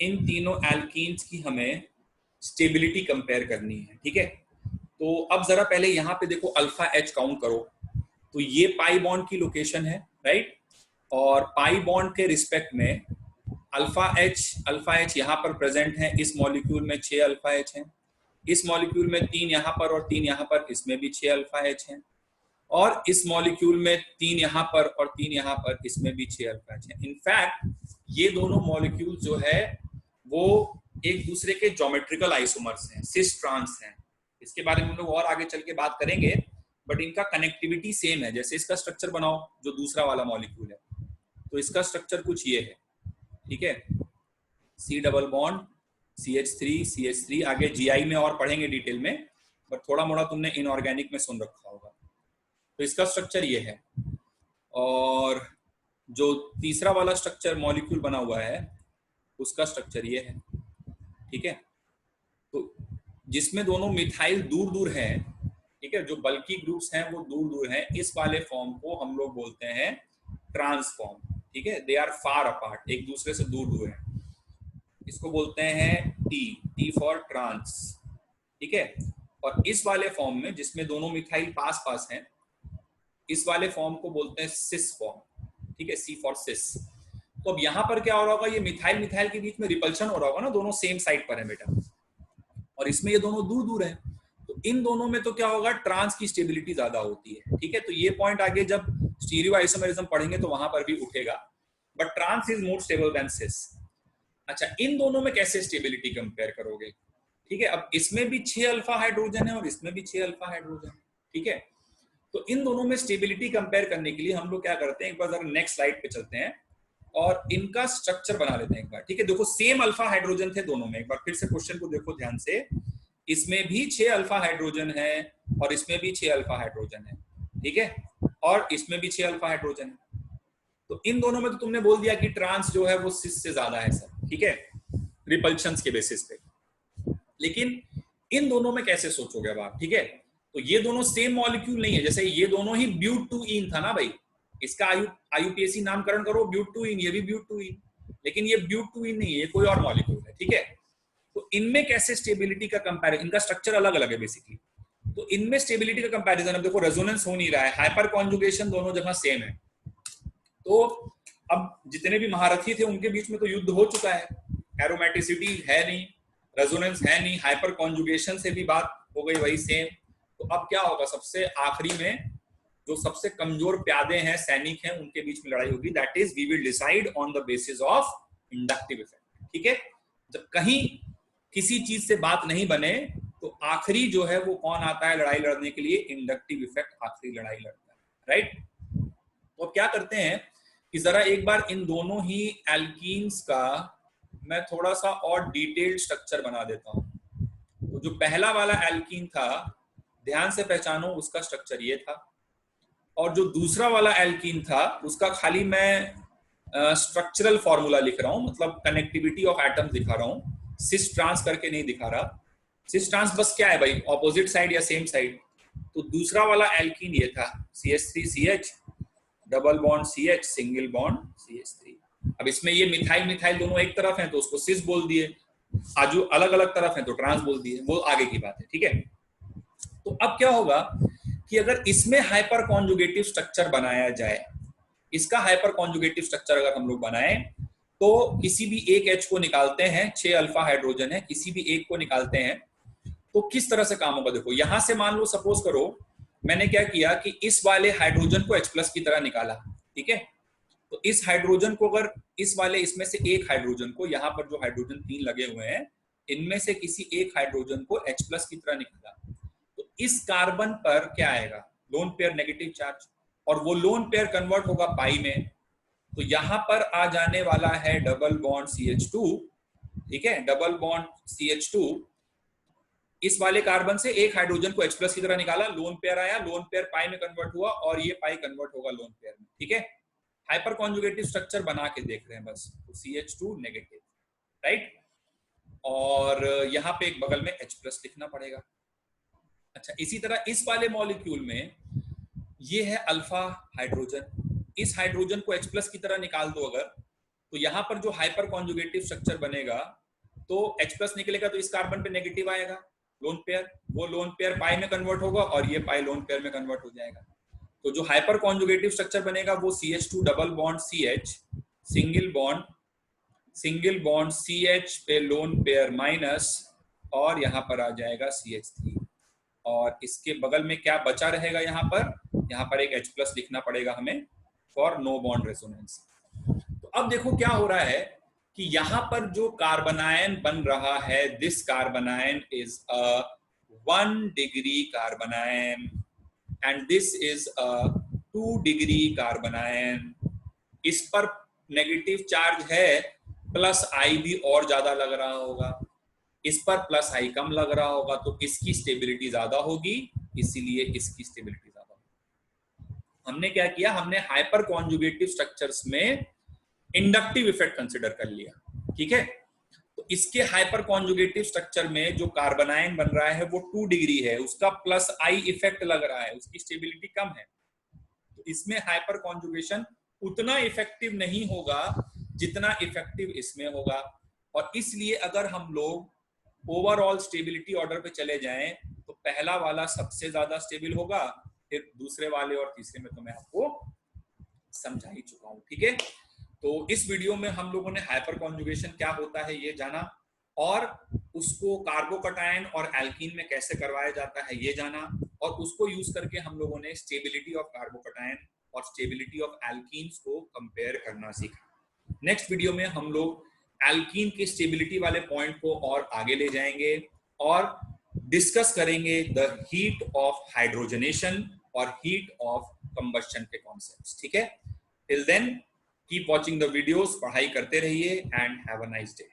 इन तीनों एल्कीन्स की हमें स्टेबिलिटी कंपेयर करनी है। ठीक है, तो अब जरा पहले यहाँ पे देखो अल्फा H काउंट करो। तो ये पाई बॉन्ड की लोकेशन है, राइट? और पाई बॉन्ड के रिस्पेक्ट में अल्फा H यहाँ पर प्रेजेंट है। इस मॉलिक्यूल में 6 अल्फा H है, इस मॉलिक्यूल में 3 यहाँ पर और 3 यहाँ पर, इसमें भी 6 अल्फा H है, और इस मॉलिक्यूल में 3 यहाँ पर और 3 यहाँ पर, इसमें भी 6 अल्फा H है। इनफैक्ट ये दोनों मॉलिक्यूल जो है वो एक दूसरे के ज्योमेट्रिकल आइसोमर्स हैं, सिस ट्रांस हैं। इसके बारे में हम लोग और आगे चल के बात करेंगे, बट इनका कनेक्टिविटी सेम है। जैसे इसका स्ट्रक्चर बनाओ जो दूसरा वाला मॉलिक्यूल है, तो इसका स्ट्रक्चर कुछ ये है। ठीक है, C डबल बॉन्ड CH3 आगे GI में और पढ़ेंगे डिटेल में, बट थोड़ा मोड़ा तुमने इनऑर्गेनिक में सुन रखा होगा। तो इसका स्ट्रक्चर ये है, और जो तीसरा वाला स्ट्रक्चर मॉलिक्यूल बना हुआ है उसका स्ट्रक्चर ये है। ठीक है, तो जिसमें दोनों मिथाइल दूर दूर हैं, ठीक है, जो बल्कि ग्रुप्स हैं वो दूर दूर हैं, इस वाले फॉर्म को हम लोग बोलते हैं ट्रांस फॉर्म। ठीक है, दे आर फार अपार्ट, एक दूसरे से दूर दूर हैं। इसको बोलते हैं T फॉर ट्रांस। ठीक है, और इस वाले फॉर्म में जिसमें दोनों मिथाइल पास पास हैं, इस वाले फॉर्म को बोलते हैं सिस फॉर्म। ठीक है, C फॉर सिस। तो अब यहाँ पर क्या हो रहा होगा, ये मिथाइल मिथाइल के बीच में रिपल्शन हो रहा होगा ना, दोनों सेम साइड पर है बेटा, और इसमें ये दोनों दूर दूर है। तो इन दोनों में तो क्या होगा, ट्रांस की स्टेबिलिटी ज्यादा होती है। ठीक है, तो ये पॉइंट आगे जब स्टीरियो आइसोमेरिज्म पढ़ेंगे तो वहां पर भी उठेगा, but trans is more stable than cis. अच्छा, इन दोनों में कैसे स्टेबिलिटी कंपेयर करोगे? ठीक है, अब इसमें भी 6 अल्फा हाइड्रोजन है और इसमें भी 6 अल्फा हाइड्रोजन। ठीक है, तो इन दोनों में स्टेबिलिटी कंपेयर करने के लिए हम लोग क्या करते हैं, एक बार जरा नेक्स्ट स्लाइड पे चलते हैं और इनका स्ट्रक्चर बना लेते हैं एक बार। ठीक है, देखो सेम अल्फा हाइड्रोजन थे दोनों में। एक बार फिर से क्वेश्चन को देखो ध्यान से, इसमें भी 6 अल्फा हाइड्रोजन है और इसमें भी 6 अल्फा हाइड्रोजन है। ठीक है, और इसमें भी 6 अल्फा हाइड्रोजन है। तो इन दोनों में तो तुमने बोल दिया कि ट्रांस जो है वो सिस से ज्यादा है सर। ठीक है, रिपल्शंस के बेसिस पे। लेकिन इन दोनों में कैसे सोचोगे अब आप? ठीक है, तो ये दोनों सेम मॉलिक्यूल नहीं है। जैसे ये दोनों ही ब्यूट-2-ईन था ना भाई, इसका IUPAC नामकरण करो ब्यूट-2-ईन, ये भी ब्यूट-2-ईन, लेकिन ये ब्यूट-2-ईन नहीं है, ये कोई और मॉलिक्यूल है। ठीक है, तो इनमें कैसे स्टेबिलिटी का कंपैरिजन, इनका स्ट्रक्चर अलग अलग है बेसिकली, तो इनमें स्टेबिलिटी का कंपैरिजन, अब देखो रेजोनेंस हो नहीं रहा है, हाइपर कॉन्जुगेशन दोनों जगह सेम है। तो अब जितने भी महारथी थे उनके बीच में तो युद्ध हो चुका है, एरोमेटिसिटी है नहीं, रेजोनेंस है नहीं, हाइपर कॉन्जुगेशन से भी बात हो गई वही सेम। तो अब क्या होगा, सबसे आखिरी में जो सबसे कमजोर प्यादे हैं, सैनिक हैं, उनके बीच में लड़ाई होगी। That is we will decide on the basis of inductive effect. ठीक है, जब कहीं किसी चीज से बात नहीं बने तो आखिरी जो है वो कौन आता है लड़ाई लड़ने के लिए, इंडक्टिव इफेक्ट आखिरी लड़ाई लड़ता है, राइट। तो क्या करते हैं कि जरा एक बार इन दोनों ही एल्कीन्स का मैं थोड़ा सा और डिटेल्ड स्ट्रक्चर बना देता हूं। तो जो पहला वाला एल्कीन था, ध्यान से पहचानो, उसका स्ट्रक्चर ये था, और जो दूसरा वाला एल्कीन था उसका खाली मैं स्ट्रक्चरल फॉर्मूला लिख रहा हूं, मतलब कनेक्टिविटी ऑफ एटम्स दिखा रहा हूं, सिस ट्रांस करके नहीं दिखा रहा। सिस ट्रांस बस क्या है भाई, ऑपोजिट साइड या सेम साइड। तो दूसरा वाला एल्कीन ये था, CH3CH double bond CH single bond CH3। अब इसमें ये मिथाइल मिथाइल दोनों एक तरफ हैं तो उसको सिस बोल दिए, आजू अलग अलग तरफ हैं तो ट्रांस बोल दिए, वो आगे की बात है। ठीक है, तो अब क्या होगा कि अगर इसमें हाइपर कॉन्जुगेटिव स्ट्रक्चर बनाया जाए, इसका हाइपर कॉन्जुगेटिव स्ट्रक्चर अगर हम लोग बनाएं तो किसी भी एक H को निकालते हैं, 6 अल्फा हाइड्रोजन है, किसी भी एक को निकालते हैं तो किस तरह से काम होगा। देखो यहां से मान लो, सपोज करो मैंने क्या किया कि इस वाले हाइड्रोजन को H+ की तरह निकाला, ठीक है। तो इस हाइड्रोजन को अगर इस वाले इसमें से एक हाइड्रोजन को, यहाँ पर जो हाइड्रोजन 3 लगे हुए हैं इनमें से किसी एक हाइड्रोजन को H+ की तरह निकाला, तो इस कार्बन पर क्या आएगा, लोन पेयर नेगेटिव चार्ज, और वो लोन पेयर कन्वर्ट होगा पाई में। तो यहां पर आ जाने वाला है डबल बॉन्ड CH2, ठीक है, डबल बॉन्ड CH2। इस वाले कार्बन से एक हाइड्रोजन को H+ की तरह निकाला, लोन पेयर आया, लोन पेयर पाई में कन्वर्ट हुआ और ये पाई कन्वर्ट होगा लोन पेयर में। ठीक है, हाइपर कॉन्जुगेटिव स्ट्रक्चर बना के देख रहे हैं बस। तो CH2 नेगेटिव, राइट, और यहाँ पे एक बगल में H+ लिखना पड़ेगा। अच्छा, इसी तरह इस वाले मॉलिक्यूल में ये है अल्फा हाइड्रोजन, इस हाइड्रोजन को H+ की तरह निकाल दो अगर, तो यहाँ पर जो हाइपर कॉन्जुगेटिव स्ट्रक्चर बनेगा तो H+ निकलेगा तो इस कार्बन पे नेगेटिव आएगा लोन पेयर, वो लोन पेयर पाई में कन्वर्ट होगा और ये पाई लोन पेयर में कन्वर्ट हो जाएगा। तो जो हाइपर कॉन्जुगेटिव स्ट्रक्चर बनेगा वो CH2 double bond CH single bond CH पे लोन पेयर माइनस, और यहाँ पर आ जाएगा CH3, और इसके बगल में क्या बचा रहेगा, यहाँ पर एक H+ लिखना पड़ेगा हमें फॉर नो बॉन्ड रेजोनेंस। तो अब देखो क्या हो रहा है कि यहाँ पर जो कार्बनायन बन रहा है, this carbanion is a 1 degree carbanion and this is a 2 degree carbanion. इस पर नेगेटिव चार्ज है, प्लस आई भी और ज्यादा लग रहा होगा, इस पर प्लस आई कम लग रहा होगा, तो इसकी स्टेबिलिटी ज्यादा होगी, इसीलिए इसकी स्टेबिलिटी ज्यादा होगी। हमने क्या किया, हमने हाइपर कॉन्जुगेटिव स्ट्रक्चर्स में इंडक्टिव इफेक्ट कंसिडर कर लिया। ठीक है, तो इसके हाइपर कॉन्जुगेटिव स्ट्रक्चर में जो कार्बनायन बन रहा है वो 2 डिग्री है, उसका प्लस आई इफेक्ट लग रहा है, उसकी स्टेबिलिटी कम है, तो इसमें हाइपर कॉन्जुगेशन उतना इफेक्टिव नहीं होगा जितना इफेक्टिव इसमें होगा। और इसलिए अगर हम लोग ओवरऑल स्टेबिलिटी ऑर्डर पे चले जाएं तो पहला वाला सबसे ज्यादा स्टेबल होगा, फिर दूसरे वाले और तीसरे में तो मैं आपको समझा ही चुका हूं। ठीक है, तो इस वीडियो में हम लोगों ने हाइपर कॉन्जुगेशन क्या होता है ये जाना, और उसको कार्बोकटायन और एल्कीन में कैसे करवाया जाता है ये जाना, और उसको यूज करके हम लोगों ने स्टेबिलिटी ऑफ कार्बोकटायन और स्टेबिलिटी ऑफ एल्कीन्स को कंपेयर करना सीखा। नेक्स्ट वीडियो में हम लोग एल्कीन की स्टेबिलिटी वाले पॉइंट को और आगे ले जाएंगे और डिस्कस करेंगे द हीट ऑफ हाइड्रोजनेशन और हीट ऑफ कंबस्शन के कॉन्सेप्ट्स। ठीक है, till then keep watching the videos, पढ़ाई करते रहिए and have a nice day.